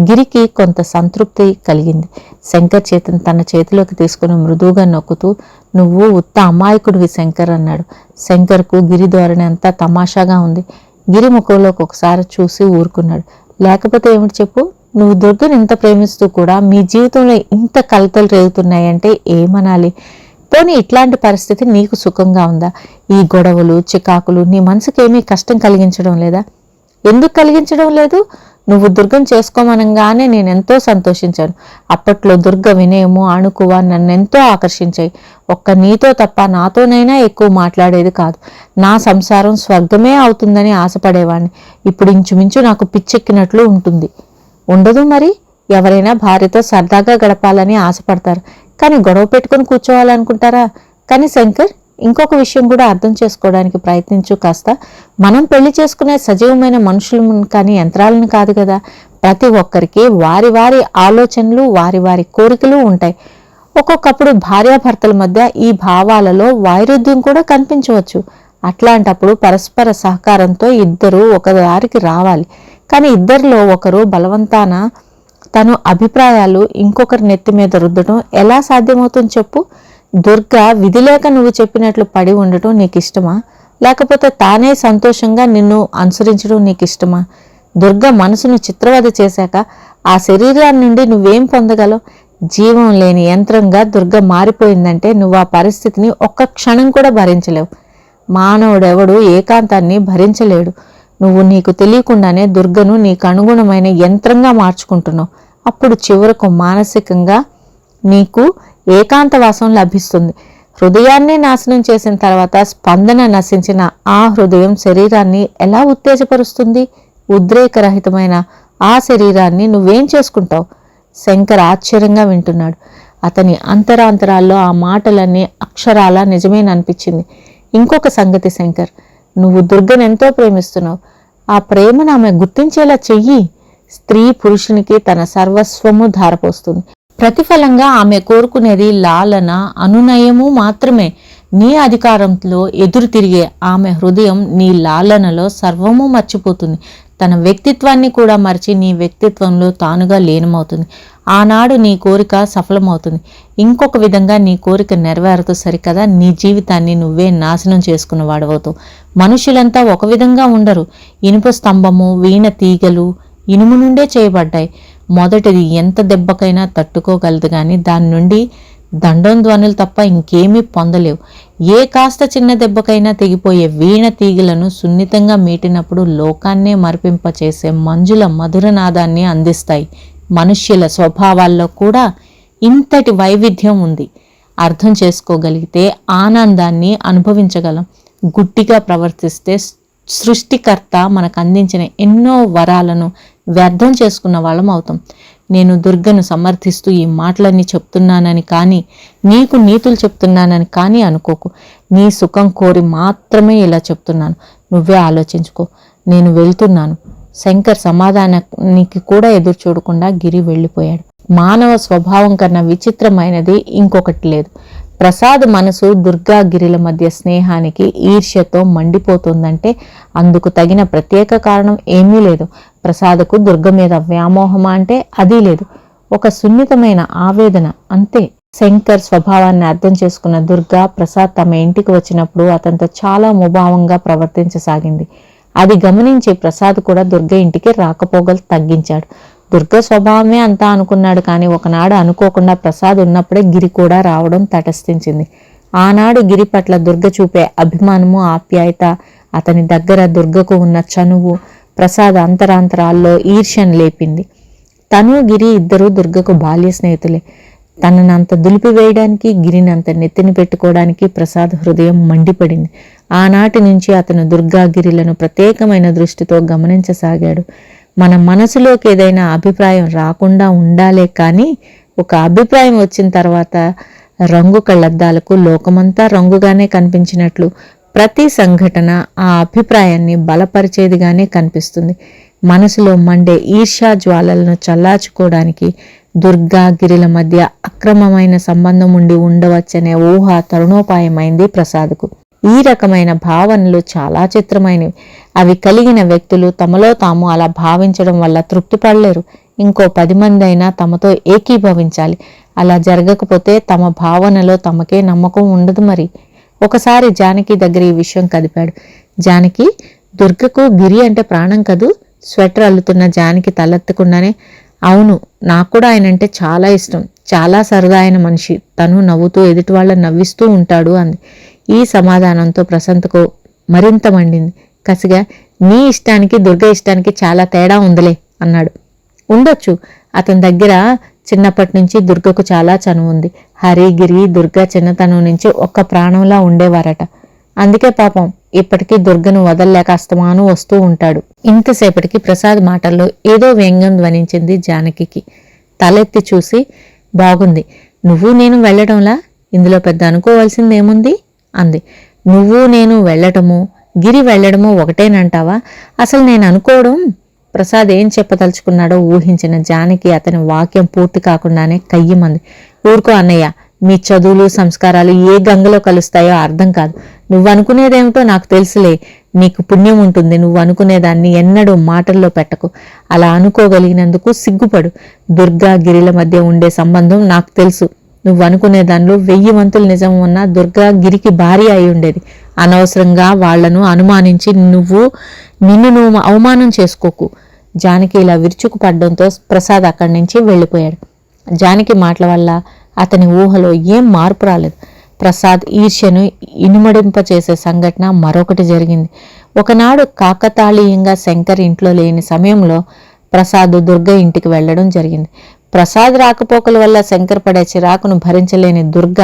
గిరికి కొంత సంతృప్తి కలిగింది. శంకర్ చేతిని తన చేతిలోకి తీసుకుని మృదువుగా నొక్కుతూ, నువ్వు ఉత్త అమాయకుడివి శంకర్ అన్నాడు. శంకర్కు గిరి ధోరణి అంతా తమాషాగా ఉంది. గిరి ముఖంలోకి ఒకసారి చూసి ఊరుకున్నాడు. లేకపోతే ఏమిటి చెప్పు? నువ్వు దుర్గను ఇంత ప్రేమిస్తూ కూడా మీ జీవితంలో ఇంత కలతలు రేగుతున్నాయంటే ఏమనాలి? పోనీ ఇట్లాంటి పరిస్థితి నీకు సుఖంగా ఉందా? ఈ గొడవలు చికాకులు నీ మనసుకేమీ కష్టం కలిగించడం లేదా? ఎందుకు కలిగించడం లేదు? నువ్వు దుర్గం చేసుకోమనగానే నేనెంతో సంతోషించాను. అప్పట్లో దుర్గ వినయము అణుకువ నన్నెంతో ఆకర్షించాయి. ఒక్క నీతో తప్ప నాతోనైనా ఎక్కువ మాట్లాడేది కాదు. నా సంసారం స్వర్గమే అవుతుందని ఆశపడేవాడిని. ఇప్పుడు ఇంచుమించు నాకు పిచ్చెక్కినట్లు ఉంటుంది. ఉండదు మరి? ఎవరైనా భార్యతో సరదాగా గడపాలని ఆశపడతారు, కానీ గొడవ పెట్టుకుని కూర్చోవాలనుకుంటారా? కానీ శంకర్, ఇంకొక విషయం కూడా అర్థం చేసుకోవడానికి ప్రయత్నించు కాస్త. మనం పెళ్లి చేసుకునే సజీవమైన మనుషులను కానీ యంత్రాలను కాదు కదా. ప్రతి ఒక్కరికి వారి వారి ఆలోచనలు, వారి వారి కోరికలు ఉంటాయి. ఒక్కొక్కప్పుడు భార్యాభర్తల మధ్య ఈ భావాలలో వైరుధ్యం కూడా కనిపించవచ్చు. అట్లాంటప్పుడు పరస్పర సహకారంతో ఇద్దరు ఒక దారికి రావాలి. కానీ ఇద్దరిలో ఒకరు బలవంతాన తను అభిప్రాయాలు ఇంకొకరి నెత్తి మీద రుద్దడం ఎలా సాధ్యమవుతుంది చెప్పు? దుర్గ విధిలేక నువ్వు చెప్పినట్లు పడి ఉండటం నీకు ఇష్టమా? లేకపోతే తానే సంతోషంగా నిన్ను అనుసరించడం నీకు ఇష్టమా? దుర్గ మనసును చిత్రవద చేశాక ఆ శరీరాన్ని నుండి నువ్వేం పొందగలవు? జీవం లేని యంత్రంగా దుర్గ మారిపోయిందంటే నువ్వు ఆ పరిస్థితిని ఒక్క క్షణం కూడా భరించలేవు. మానవుడెవడు ఏకాంతాన్ని భరించలేడు. నువ్వు నీకు తెలియకుండానే దుర్గను నీకు అనుగుణమైన యంత్రంగా మార్చుకుంటున్నావు. అప్పుడు చివరకు మానసికంగా నీకు ఏకాంతవాసం లభిస్తుంది. హృదయాన్నే నాశనం చేసిన తర్వాత స్పందన నశించిన ఆ హృదయం శరీరాన్ని ఎలా ఉత్తేజపరుస్తుంది? ఉద్రేకరహితమైన ఆ శరీరాన్ని నువ్వేం చేసుకుంటావు? శంకర్ ఆశ్చర్యంగా వింటున్నాడు. అతని అంతరాంతరాల్లో ఆ మాటలన్నీ అక్షరాలా నిజమేననిపించింది. ఇంకొక సంగతి శంకర్, నువ్వు దుర్గను ఎంతో ప్రేమిస్తున్నావు. ఆ ప్రేమను ఆమె గుర్తించేలా చెయ్యి. స్త్రీ పురుషునికి తన సర్వస్వము ధారపోస్తుంది. ప్రతిఫలంగా ఆమె కోరుకునేది లాలన, అనునయము మాత్రమే. నీ అధికారంలో ఎదురు తిరిగే ఆమె హృదయం నీ లాలనలో సర్వము మర్చిపోతుంది. తన వ్యక్తిత్వాన్ని కూడా మరిచి నీ వ్యక్తిత్వంలో తానుగా లీనమవుతుంది. ఆనాడు నీ కోరిక సఫలమవుతుంది. ఇంకొక విధంగా నీ కోరిక నెరవేరుతూ సరికదా నీ జీవితాన్ని నువ్వే నాశనం చేసుకున్న వాడవుతావు. మనుషులంతా ఒక విధంగా ఉండరు. ఇనుప స్తంభము, వీణ తీగలు ఇనుము నుండే చేయబడ్డాయి. మొదటిది ఎంత దెబ్బకైనా తట్టుకోగలదు, కానీ దాని నుండి దండం ధ్వనులు తప్ప ఇంకేమీ పొందలేవు. ఏ కాస్త చిన్న దెబ్బకైనా తెగిపోయే వీణ తీగలను సున్నితంగా మీటినప్పుడు లోకాన్నే మరిపింపచేసే మంజుల మధురనాదాన్ని అందిస్తాయి. మనుష్యుల స్వభావాల్లో కూడా ఇంతటి వైవిధ్యం ఉంది. అర్థం చేసుకోగలిగితే ఆనందాన్ని అనుభవించగలం. గుడ్డిగా ప్రవర్తిస్తే సృష్టికర్త మనకు అందించిన ఎన్నో వరాలను వ్యర్థం చేసుకున్న వాళ్ళం అవుతాం. నేను దుర్గను సమర్థిస్తూ ఈ మాటలన్నీ చెప్తున్నానని కానీ, నీకు నీతులు చెప్తున్నానని కానీ అనుకోకు. నీ సుఖం కోరి మాత్రమే ఇలా చెప్తున్నాను. నువ్వే ఆలోచించుకో. నేను వెళ్తున్నాను. శంకర్ సమాధానానికి కూడా ఎదురు చూడకుండా గిరి వెళ్ళిపోయాడు. మానవ స్వభావం కన్నా విచిత్రమైనది ఇంకొకటి లేదు. ప్రసాద్ మనసు దుర్గా గిరిల మధ్య స్నేహానికి ఈర్ష్యతో మండిపోతుందంటే అందుకు తగిన ప్రత్యేక కారణం ఏమీ లేదు. ప్రసాద్కు దుర్గ మీద వ్యామోహమా అంటే అది లేదు. ఒక సున్నితమైన ఆవేదన అంతే. శంకర్ స్వభావాన్ని అర్థం చేసుకున్న దుర్గా ప్రసాద్ తమ ఇంటికి వచ్చినప్పుడు అతనితో చాలా ముభావంగా ప్రవర్తించసాగింది. అది గమనించి ప్రసాద్ కూడా దుర్గ ఇంటికి రాకపోగలు తగ్గించాడు. దుర్గ స్వభావమే అంతా అనుకున్నాడు, కానీ ఒకనాడు అనుకోకుండా ప్రసాద్ ఉన్నప్పుడే గిరి కూడా రావడం తటస్థించింది. ఆనాడు గిరి పట్ల దుర్గ చూపే అభిమానము, ఆప్యాయత, అతని దగ్గర దుర్గకు ఉన్న చనువు ప్రసాద్ అంతరాంతరాల్లో ఈర్ష్యను లేపింది. తను గిరి ఇద్దరు దుర్గకు బాల్య స్నేహితులే. తననంత దులిపివేయడానికి, గిరినంత నెత్తిని పెట్టుకోవడానికి ప్రసాద్ హృదయం మండిపడింది. ఆనాటి నుంచి అతను దుర్గాగిరిలను ప్రత్యేకమైన దృష్టితో గమనించసాగాడు. మన మనసులోకి ఏదైనా అభిప్రాయం రాకుండా ఉండాలే కానీ ఒక అభిప్రాయం వచ్చిన తర్వాత రంగు కళ్ళద్దాలకు లోకమంతా రంగుగానే కనిపించినట్లు ప్రతి సంఘటన ఆ అభిప్రాయాన్ని బలపరిచేదిగానే కనిపిస్తుంది. మనసులో మండే ఈర్ష్యా జ్వాలలను చల్లార్చుకోవడానికి దుర్గాగిరిల మధ్య అక్రమమైన సంబంధం ఉండి ఉండవచ్చనే ఊహ తరుణోపాయమైంది ప్రసాద్కు. ఈ రకమైన భావనలు చాలా చిత్రమైనవి. అవి కలిగిన వ్యక్తులు తమలో తాము అలా భావించడం వల్ల తృప్తి పడలేరు. ఇంకో 10 మంది అయినా తమతో ఏకీభవించాలి. అలా జరగకపోతే తమ భావనలో తమకే నమ్మకం ఉండదు. మరి ఒకసారి జానకి దగ్గర ఈ విషయం కదిపాడు. జానకి, దుర్గకు గిరి అంటే ప్రాణం కదూ? స్వెటర్ అల్లుతున్న జానకి తలెత్తకుండానే, అవును, నాకు కూడా ఆయన అంటే చాలా ఇష్టం. చాలా సరదా అయిన మనిషి. తను నవ్వుతూ ఎదుటి వాళ్ళని నవ్విస్తూ ఉంటాడు అంది. ఈ సమాధానంతో ప్రశాంత్కు మరింత మండింది. కసిగా, నీ ఇష్టానికి దుర్గ ఇష్టానికి చాలా తేడా ఉందిలే అన్నాడు. ఉండొచ్చు. అతని దగ్గర చిన్నప్పటి నుంచి దుర్గకు చాలా చనువు ఉంది. హరి, గిరి, దుర్గ చిన్నతనం నుంచి ఒక్క ప్రాణంలా ఉండేవారట. అందుకే పాపం ఇప్పటికీ దుర్గను వదల్లేక అస్తమాను వస్తూ ఉంటాడు. ఇంతసేపటికి ప్రసాద్ మాటల్లో ఏదో వ్యంగ్యం ధ్వనించింది జానకికి. తలెత్తి చూసి, బాగుంది, నువ్వు నేను వెళ్ళడంలా ఇందులో పెద్ద అనుకోవాల్సిందేముంది అంది. నువ్వు నేను వెళ్ళటము, గిరి వెళ్ళడము ఒకటేనంటావా? అసలు నేను అనుకోవడం. ప్రసాద్ ఏం చెప్పదలుచుకున్నాడో ఊహించిన జానకి అతని వాక్యం పూర్తి కాకుండానే కయ్యమంది. ఊరుకో అన్నయ్య, మీ చదువులు సంస్కారాలు ఏ గంగలో కలుస్తాయో అర్థం కాదు. నువ్వు అనుకునేదేమిటో నాకు తెలుసులే. నీకు పుణ్యం ఉంటుంది. నువ్వు అనుకునేదాన్ని ఎన్నడూ మాటల్లో పెట్టకు. అలా అనుకోగలిగినందుకు సిగ్గుపడు. దుర్గా గిరిల మధ్య ఉండే సంబంధం నాకు తెలుసు. నువ్వు అనుకునే దానిలో 1000 వంతులు నిజం ఉన్నా దుర్గా గిరికి భార్య అయి ఉండేది. అనవసరంగా వాళ్లను అనుమానించి నిన్ను నువ్వు అవమానం చేసుకోకు. జానకి ఇలా విరుచుకుపడ్డంతో ప్రసాద్ అక్కడి నుంచి వెళ్ళిపోయాడు. జానకి మాటల వల్ల అతని ఊహలో ఏం మార్పు రాలేదు. ప్రసాద్ ఈర్ష్యను ఇనుమడింపచేసే సంఘటన మరొకటి జరిగింది. ఒకనాడు కాకతాళీయంగా శంకర్ ఇంట్లో లేని సమయంలో ప్రసాద్ దుర్గ ఇంటికి వెళ్లడం జరిగింది. ప్రసాద్ రాకపోకల వల్ల శంకర్ పడే చిరాకును భరించలేని దుర్గ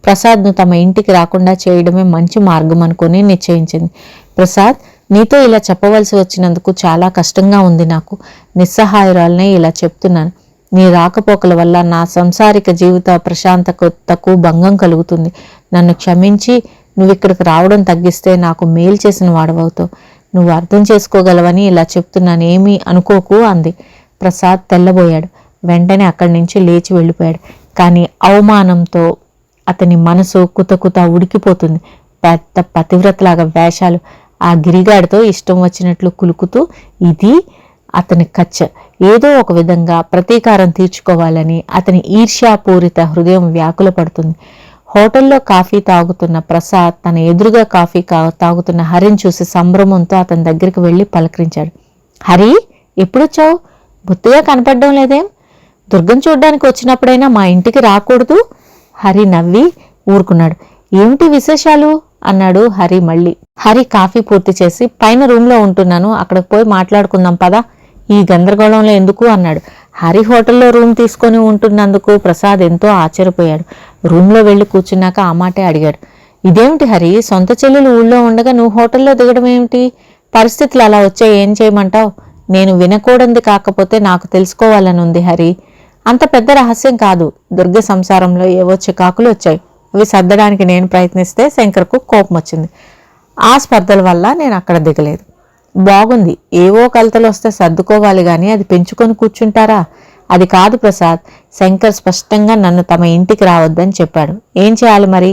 ప్రసాద్ను తమ ఇంటికి రాకుండా చేయడమే మంచి మార్గం అనుకుని నిశ్చయించింది. ప్రసాద్, నీతో ఇలా చెప్పవలసి వచ్చినందుకు చాలా కష్టంగా ఉంది. నాకు నిస్సహాయురాలనే ఇలా చెప్తున్నాను. నీ రాకపోకల వల్ల నా సంసారిక జీవిత ప్రశాంతతకు భంగం కలుగుతుంది. నన్ను క్షమించి నువ్వు ఇక్కడికి రావడం తగ్గిస్తే నాకు మేలు చేసిన వాడవవుతావు. నువ్వు అర్థం చేసుకోగలవని ఇలా చెప్తున్నాను, ఏమీ అనుకోకు అంది. ప్రసాద్ తెల్లబోయాడు. వెంటనే అక్కడి నుంచి లేచి వెళ్ళిపోయాడు. కానీ అవమానంతో అతని మనసు కుతకుత ఉడికిపోతుంది. పెద్ద పతివ్రతలాగా వేషాలు, ఆ గిరిగాడితో ఇష్టం వచ్చినట్లు కులుకుతూ ఇది అతని కచ్చ. ఏదో ఒక విధంగా ప్రతీకారం తీర్చుకోవాలని అతని ఈర్ష్యాపూరిత హృదయం వ్యాకుల పడుతుంది. హోటల్లో కాఫీ తాగుతున్న ప్రసాద్ తన ఎదురుగా కాఫీ తాగుతున్న హరిని చూసి సంభ్రమంతో అతని దగ్గరికి వెళ్ళి పలకరించాడు. హరి, ఎప్పుడొచ్చావు? బొత్తిగా కనపడడం లేదేం? దుర్గం చూడ్డానికి వచ్చినప్పుడైనా మా ఇంటికి రాకూడదు? హరి నవ్వి ఊరుకున్నాడు. ఏమిటి విశేషాలు అన్నాడు హరి మళ్ళీ. హరి కాఫీ పూర్తి చేసి, పైన రూమ్లో ఉంటున్నాను, అక్కడికి పోయి మాట్లాడుకుందాం పదా, ఈ గందరగోళంలో ఎందుకు అన్నాడు. హరి హోటల్లో రూమ్ తీసుకొని ఉంటున్నందుకు ప్రసాద్ ఎంతో ఆశ్చర్యపోయాడు. రూమ్లో వెళ్ళి కూర్చున్నాక ఆ మాటే అడిగాడు. ఇదేమిటి హరి, సొంత చెల్లెలు ఊళ్ళో ఉండగా నువ్వు హోటల్లో దిగడం ఏమిటి? పరిస్థితులు అలా వచ్చాయి, ఏం చేయమంటావు? నేను వినకూడనిది కాకపోతే నాకు తెలుసుకోవాలని ఉంది హరి. అంత పెద్ద రహస్యం కాదు. దుర్గ సంసారంలో ఏవో చికాకులు వచ్చాయి. అవి సర్దడానికి నేను ప్రయత్నిస్తే శంకర్కు కోపం వచ్చింది. ఆ స్పర్ధల వల్ల నేను అక్కడ దిగలేదు. బాగుంది, ఏవో కలతలు వస్తే సర్దుకోవాలి కానీ అది పెంచుకొని కూర్చుంటారా? అది కాదు ప్రసాద్. శంకర్ స్పష్టంగా నన్ను తమ ఇంటికి రావద్దని చెప్పాడు. ఏం చేయాలి మరి?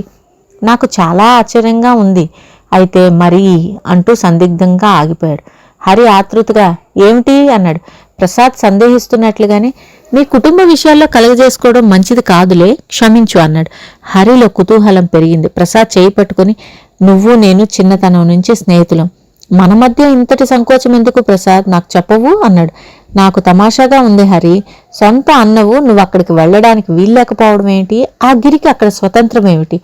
నాకు చాలా ఆశ్చర్యంగా ఉంది. అయితే మరి అంటూ సందిగ్ధంగా ఆగిపోయాడు. హరి ఆతృతగా ఏమిటి అన్నాడు. ప్రసాద్ సందేహిస్తున్నట్లుగానే, నీ కుటుంబ విషయాల్లో కలగజేసుకోవడం మంచిది కాదులే, క్షమించు అన్నాడు. హరిలో కుతూహలం పెరిగింది. ప్రసాద్ చేయి పట్టుకుని, నువ్వు నేను చిన్నతనం నుంచి స్నేహితులం. మన మధ్య ఇంతటి సంకోచం ఎందుకు ప్రసాద్, నాకు చెప్పవు అన్నాడు. నాకు తమాషాగా ఉంది హరి. సొంత అన్నవు నువ్వు అక్కడికి వెళ్ళడానికి వీల్లేకపోవడం ఏమిటి? ఆ గిరికి అక్కడ స్వతంత్రం ఏమిటి?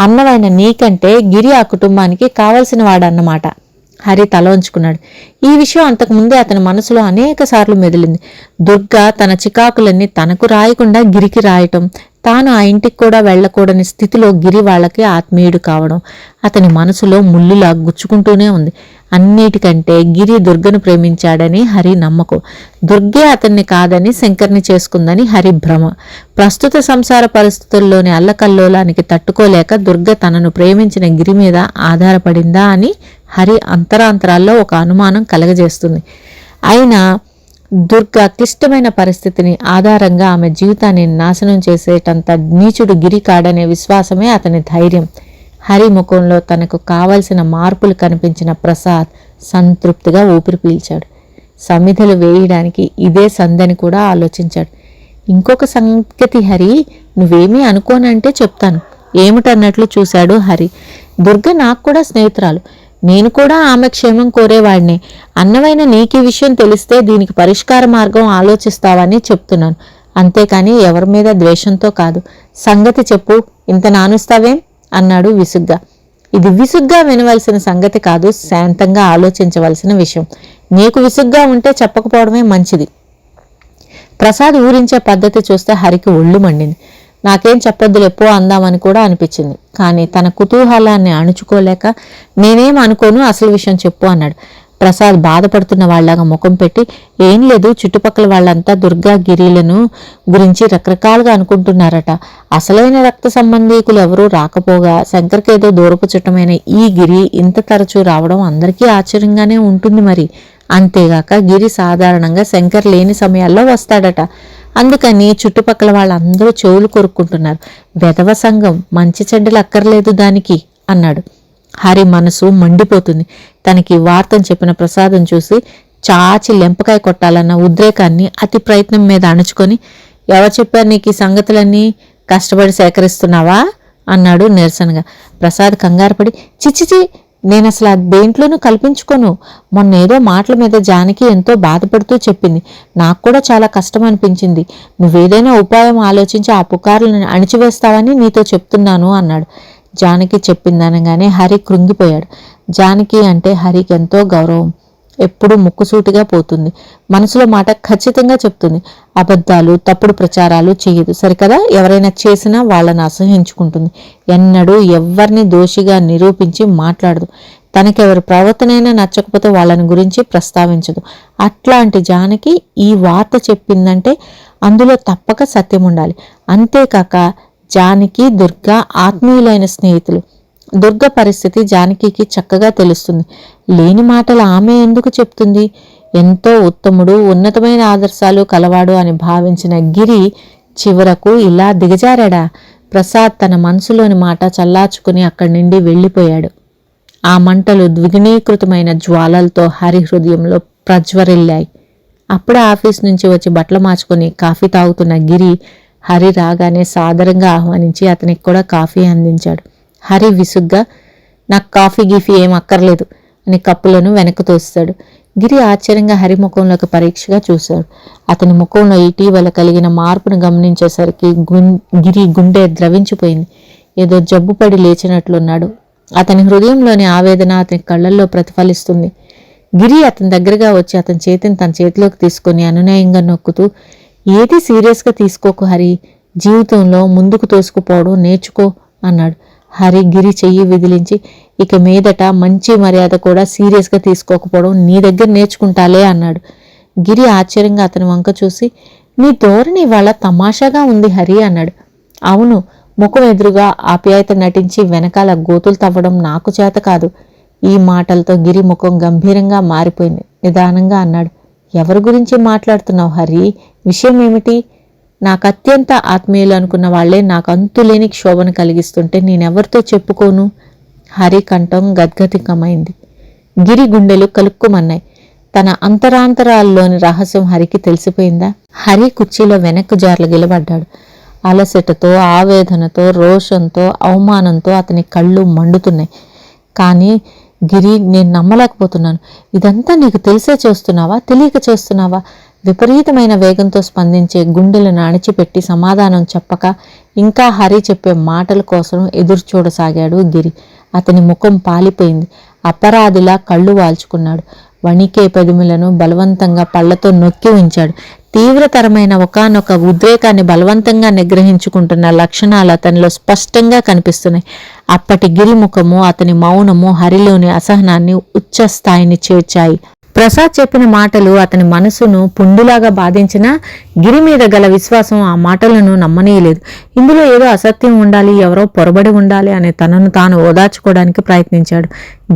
అన్నవైన నీకంటే గిరి ఆ కుటుంబానికి కావలసిన వాడన్నమాట. హరి తల ఉంచుకున్నాడు. ఈ విషయం అంతకుముందే అతని మనసులో అనేక సార్లు మెదిలింది. దుర్గ తన చికాకులన్నీ తనకు రాయకుండా గిరికి రాయటం, తాను ఆ ఇంటికి కూడా వెళ్ళకూడని స్థితిలో గిరి వాళ్ళకి ఆత్మీయుడు కావడం అతని మనసులో ముళ్ళులా గుచ్చుకుంటూనే ఉంది. అన్నిటికంటే గిరి దుర్గను ప్రేమించాడని హరి నమ్మకం. దుర్గే అతన్ని కాదని శంకర్ని చేసుకుందని హరి భ్రమ. ప్రస్తుత సంసార పరిస్థితుల్లోని అల్లకల్లోలానికి తట్టుకోలేక దుర్గ తనను ప్రేమించిన గిరి మీద ఆధారపడిందా అని హరి అంతరాంతరాల్లో ఒక అనుమానం కలగజేస్తుంది. అయినా దుర్గ క్లిష్టమైన పరిస్థితిని ఆధారంగా ఆమె జీవితాన్ని నాశనం చేసేటంత నీచుడు గిరి కాడనే విశ్వాసమే అతని ధైర్యం. హరి ముఖంలో తనకు కావలసిన మార్పులు కనిపించిన ప్రసాద్ సంతృప్తిగా ఊపిరి పీల్చాడు. సమిధలు వేయడానికి ఇదే సందని కూడా ఆలోచించాడు. ఇంకొక సంగతి హరి, నువ్వేమీ అనుకోనంటే చెప్తాను. ఏమిటన్నట్లు చూశాడు హరి. దుర్గ నాకు కూడా స్నేహితురాలు. నేను కూడా ఆమె క్షేమం కోరేవాడిని. అన్నమైన నీకు ఈ విషయం తెలిస్తే దీనికి పరిష్కార మార్గం ఆలోచిస్తావని చెప్తున్నాను. అంతేకాని ఎవరి మీద ద్వేషంతో కాదు. సంగతి చెప్పు, ఇంత నానుస్తావేం అన్నాడు విసుగ్గా. ఇది విసుగ్గా వినవలసిన సంగతి కాదు, శాంతంగా ఆలోచించవలసిన విషయం. నీకు విసుగ్గా ఉంటే చెప్పకపోవడమే మంచిది. ప్రసాద్ ఊరించే పద్ధతి చూస్తే హరికి ఒళ్ళు మండింది. నాకేం చెప్పొద్దులెప్పో అందామని కూడా అనిపించింది. కానీ తన కుతూహలాన్ని అణుచుకోలేక నేనేం అనుకోను, అసలు విషయం చెప్పు అన్నాడు. ప్రసాద్ బాధపడుతున్న వాళ్లాగా ముఖం పెట్టి, ఏం లేదు, చుట్టుపక్కల వాళ్ళంతా దుర్గా గిరిలను గురించి రకరకాలుగా అనుకుంటున్నారట. అసలైన రక్త సంబంధీకులు ఎవరూ రాకపోగా శంకర్కేదో దూరపు చుట్టమైన ఈ గిరి ఇంత తరచూ రావడం అందరికీ ఆశ్చర్యంగానే ఉంటుంది మరి. అంతేగాక గిరి సాధారణంగా శంకర్ లేని సమయాల్లో వస్తాడట. అందుకని చుట్టుపక్కల వాళ్ళందరూ చెవులు కొరుక్కుంటున్నారు. వెధవ సంఘం, మంచి చెడ్డలు అక్కర్లేదు దానికి అన్నాడు. హరి మనసు మండిపోతుంది. తనకి వార్తను చెప్పిన ప్రసాదం చూసి చాచి లెంపకాయ కొట్టాలన్న ఉద్రేకాన్ని అతి ప్రయత్నం మీద అణుచుకొని, ఎవరు చెప్పారు నీకు ఈ సంగతులన్నీ, కష్టపడి సేకరిస్తున్నావా అన్నాడు నిరసనగా. ప్రసాద్ కంగారుపడి, చిచ్చిచి, నేను అసలు ఆ దేంట్లోనూ కల్పించుకోను. మొన్నేదో మాటల మీద జానకి ఎంతో బాధపడుతూ చెప్పింది. నాకు కూడా చాలా కష్టం అనిపించింది. నువ్వేదైనా ఉపాయం ఆలోచించి ఆ పుకార్లను అణిచివేస్తావని నీతో చెప్తున్నాను అన్నాడు. జానకి చెప్పిందనగానే హరి కృంగిపోయాడు. జానకి అంటే హరికి ఎంతో గౌరవం. ఎప్పుడూ ముక్కుసూటిగా పోతుంది. మనసులో మాట ఖచ్చితంగా చెప్తుంది. అబద్ధాలు, తప్పుడు ప్రచారాలు చేయదు. సరికదా, ఎవరైనా చేసినా వాళ్ళని అసహించుకుంటుంది. ఎన్నడూ ఎవ్వరిని దోషిగా నిరూపించి మాట్లాడదు. తనకెవరి ప్రవర్తనైనా నచ్చకపోతే వాళ్ళని గురించి ప్రస్తావించదు. అట్లాంటి జానకి ఈ వార్త చెప్పిందంటే అందులో తప్పక సత్యం ఉండాలి. అంతేకాక జానకి, దుర్గ ఆత్మీయులైన స్నేహితులు. దుర్గ పరిస్థితి జానకికి చక్కగా తెలుస్తుంది. లేని మాటలు ఆమె ఎందుకు చెప్తుంది? ఎంతో ఉత్తముడు, ఉన్నతమైన ఆదర్శాలు కలవాడు అని భావించిన గిరి చివరకు ఇలా దిగజారాడా? ప్రసాద్ తన మనసులోని మాట చల్లార్చుకుని అక్కడి నుండి వెళ్ళిపోయాడు. ఆ మంటలు ద్విగుణీకృతమైన జ్వాలలతో హరి హృదయంలో ప్రజ్వరిల్లాయి. అప్పుడే ఆఫీస్ నుంచి వచ్చి బట్టలు మార్చుకుని కాఫీ తాగుతున్న గిరి హరి రాగానే సాదరంగా ఆహ్వానించి అతనికి కూడా కాఫీ అందించాడు. హరి విసుగ్గా, నాకు కాఫీ గీఫీ ఏం అక్కర్లేదు అని కప్పులను వెనక్కు తోస్తాడు. గిరి ఆశ్చర్యంగా హరి ముఖంలోకి పరీక్షగా చూశాడు. అతని ముఖంలో ఇటీవల కలిగిన మార్పును గమనించేసరికి గిరి గుండె ద్రవించిపోయింది. ఏదో జబ్బుపడి లేచినట్లున్నాడు. అతని హృదయంలోని ఆవేదన అతని కళ్లల్లో ప్రతిఫలిస్తుంది. గిరి అతని దగ్గరగా వచ్చి అతని చేతిని తన చేతిలోకి తీసుకుని అనునయంగా నొక్కుతూ, ఏది సీరియస్గా తీసుకోకు హరి, జీవితంలో ముందుకు తోసుకుపోవడం నేర్చుకో అన్నాడు. హరి గిరి చెయ్యి విదిలించి, ఇక మీదట మంచి మర్యాద కూడా సీరియస్గా తీసుకోకపోవడం నీ దగ్గర నేర్చుకుంటాలే అన్నాడు. గిరి ఆశ్చర్యంగా అతని వంక చూసి, నీ ధోరణి ఇవాళ తమాషాగా ఉంది హరి అన్నాడు. అవును, ముఖం ఎదురుగా ఆప్యాయత నటించి వెనకాల గోతులు తవ్వడం నాకు చేత కాదు. ఈ మాటలతో గిరి ముఖం గంభీరంగా మారిపోయింది. నిదానంగా అన్నాడు, ఎవరి గురించి మాట్లాడుతున్నావు హరి? విషయం ఏమిటి? నాకు అత్యంత ఆత్మీయులు అనుకున్న వాళ్లే నాకు అంతులేని క్షోభను కలిగిస్తుంటే నేనెవరితో చెప్పుకోను? హరి కంఠం గద్గదికమైంది. గిరి గుండెలు కలుక్కుమన్నాయి. తన అంతరాంతరాల్లోని రహస్యం హరికి తెలిసిపోయిందా? హరి కుర్చీలో వెనక్కు జార్లు గిలబడ్డాడు. అలసటతో, ఆవేదనతో, రోషంతో, అవమానంతో అతని కళ్ళు మండుతున్నాయి. కానీ గిరి, నేను నమ్మలేకపోతున్నాను. ఇదంతా నీకు తెలిసే చేస్తున్నావా, తెలియక చేస్తున్నావా? విపరీతమైన వేగంతో స్పందించే గుండెలను అణిచిపెట్టి సమాధానం చెప్పక ఇంకా హరి చెప్పే మాటల కోసం ఎదురు చూడసాగాడు గిరి. అతని ముఖం పాలిపోయింది. అపరాధిలా కళ్ళు వాల్చుకున్నాడు. వణికే పెదవులను బలవంతంగా పళ్లతో నొక్కి ఉంచాడు. తీవ్రతరమైన ఒకానొక ఉద్రేకాన్ని బలవంతంగా నిగ్రహించుకుంటున్న లక్షణాలు అతనిలో స్పష్టంగా కనిపిస్తున్నాయి. అప్పటి గిరి ముఖము, అతని మౌనము హరిలోని అసహనాన్ని ఉచ్చస్థాయిని చేర్చాయి. ప్రసాద్ చెప్పిన మాటలు అతని మనసును పుండులాగా బాధించినా గిరి మీద గల విశ్వాసం ఆ మాటలను నమ్మనీయలేదు. ఇందులో ఏదో అసత్యం ఉండాలి, ఎవరో పొరబడి ఉండాలి అనే తనను తాను ఓదార్చుకోవడానికి ప్రయత్నించాడు.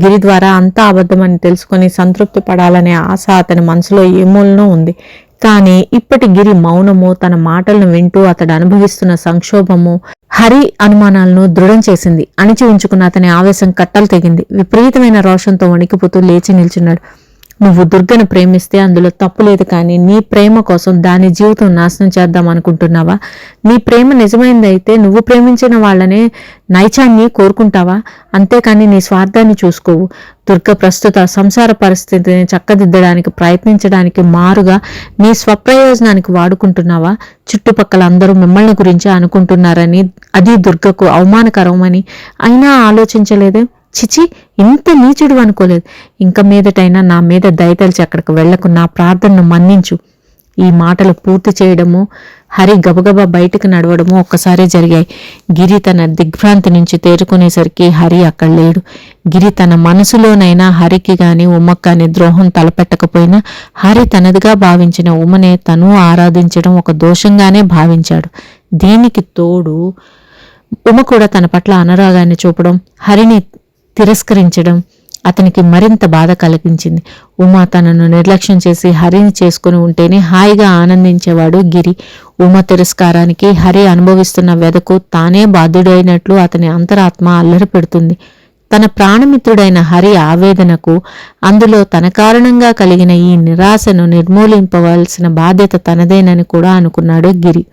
గిరి ద్వారా అంతా అబద్ధమని తెలుసుకుని సంతృప్తి పడాలనే ఆశ అతని మనసులో ఏ మూలనో ఉంది. కానీ ఇప్పటి గిరి మౌనము, తన మాటలను వింటూ అతడు అనుభవిస్తున్న సంక్షోభము హరి అనుమానాలను దృఢం చేసింది. అణిచి ఉంచుకున్న అతని ఆవేశం కట్టలు తెగింది. విపరీతమైన రోషంతో వణికిపోతూ లేచి నిల్చున్నాడు. నువ్వు దుర్గను ప్రేమిస్తే అందులో తప్పు లేదు, కానీ నీ ప్రేమ కోసం దాని జీవితం నాశనం చేద్దాం అనుకుంటున్నావా? నీ ప్రేమ నిజమైందైతే నువ్వు ప్రేమించిన వాళ్ళనే నైచాన్ని కోరుకుంటావా? అంతేకాని నీ స్వార్థాన్ని చూసుకోవు. దుర్గ ప్రస్తుత సంసార పరిస్థితిని చక్కదిద్దడానికి ప్రయత్నించడానికి మారుగా నీ స్వప్రయోజనానికి వాడుకుంటున్నావా? చుట్టుపక్కల అందరూ మిమ్మల్ని గురించి అనుకుంటున్నారని, అది దుర్గకు అవమానకరమని అయినా ఆలోచించలేదే? చిచి, ఇంత నీచుడు అనుకోలేదు. ఇంక మీదటైనా నా మీద దయతలిచి అక్కడికి వెళ్లకు, నా ప్రార్థనను మన్నించు. ఈ మాటలు పూర్తి చేయడము, హరి గబగబా బయటకు నడవడము ఒక్కసారే జరిగాయి. గిరి తన దిగ్భ్రాంతి నుంచి తేరుకునేసరికి హరి అక్కడ లేడు. గిరి తన మనసులోనైనా హరికి గాని ఉమ్మకు గాని ద్రోహం తలపెట్టకపోయినా హరి తనదిగా భావించిన ఉమనే తను ఆరాధించడం ఒక దోషంగానే భావించాడు. దీనికి తోడు ఉమ కూడా తన పట్ల అనురాగాన్ని చూపడం, హరిని తిరస్కరించడం అతనికి మరింత బాధ కలిగించింది. ఉమా తనను నిర్లక్ష్యం చేసి హరిని చేసుకుని ఉంటేనే హాయిగా ఆనందించేవాడు గిరి. ఉమ తిరస్కారానికి హరి అనుభవిస్తున్న వ్యధకు తానే బాధ్యుడైనట్లు అతని అంతరాత్మ అల్లరి పెడుతుంది. తన ప్రాణమిత్రుడైన హరి ఆవేదనకు, అందులో తన కారణంగా కలిగిన ఈ నిరాశను నిర్మూలింపవలసిన బాధ్యత తనదేనని కూడా అనుకున్నాడు గిరి.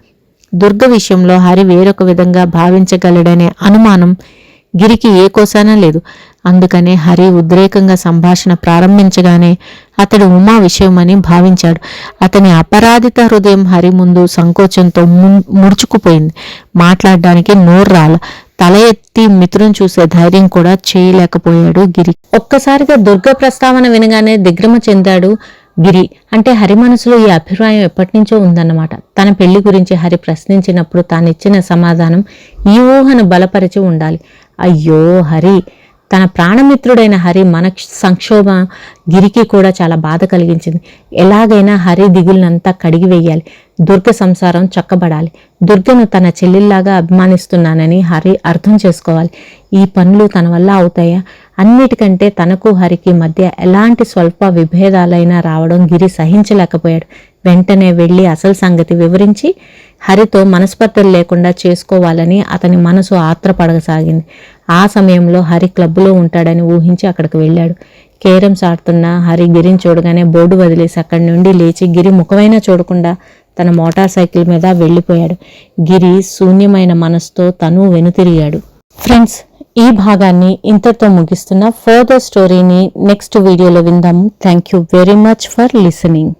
దుర్గ విషయంలో హరి వేరొక విధంగా భావించగలడనే అనుమానం గిరికి ఏ కోసానా లేదు. అందుకనే హరి ఉద్రేకంగా సంభాషణ ప్రారంభించగానే అతడు ఉమా విషయమని భావించాడు. అతని అపరాధిత హృదయం హరి ముందు సంకోచంతో ముడుచుకుపోయింది. మాట్లాడడానికి నోరు రాల. తల ఎత్తి మిత్రుని చూసే ధైర్యం కూడా చేయలేకపోయాడు గిరి. ఒక్కసారిగా దుర్గ ప్రస్తావన వినగానే దిగ్భ్రమ చెందాడు గిరి. అంటే హరి మనసులో ఈ అభిప్రాయం ఎప్పటినుంచో ఉందన్నమాట. తన పెళ్లి గురించి హరి ప్రశ్నించినప్పుడు తానిచ్చిన సమాధానం ఈ ఊహను బలపరిచి ఉండాలి. అయ్యో హరి, తన ప్రాణమిత్రుడైన హరి మన సంక్షోభ గిరికి కూడా చాలా బాధ కలిగించింది. ఎలాగైనా హరి దిగులనంతా కడిగి వేయాలి. దుర్గ సంసారం చక్కబడాలి. దుర్గను తన చెల్లెల్లాగా అభిమానిస్తున్నానని హరి అర్థం చేసుకోవాలి. ఈ పనులు తన వల్ల అవుతాయా? అన్నిటికంటే తనకు హరికి మధ్య ఎలాంటి స్వల్ప విభేదాలైనా రావడం గిరి సహించలేకపోయాడు. వెంటనే వెళ్లి అసలు సంగతి వివరించి హరితో మనస్పర్ధలు లేకుండా చేసుకోవాలని అతని మనసు ఆత్రపడసాగింది. ఆ సమయంలో హరి క్లబ్లో ఉంటాడని ఊహించి అక్కడికి వెళ్ళాడు. కేరమ్స్ ఆడుతున్న హరి గిరిని చూడగానే బోర్డు వదిలేసి అక్కడి నుండి లేచి గిరి ముఖమైనా చూడకుండా తన మోటార్ సైకిల్ మీద వెళ్ళిపోయాడు. గిరి శూన్యమైన మనసుతో తను వెనుతిరిగాడు. ఫ్రెండ్స్, ఈ భాగాన్ని ఇంతటితో ముగిస్తున్న. ఫర్దర్ స్టోరీని నెక్స్ట్ వీడియోలో విందాము. Thank you very much for listening.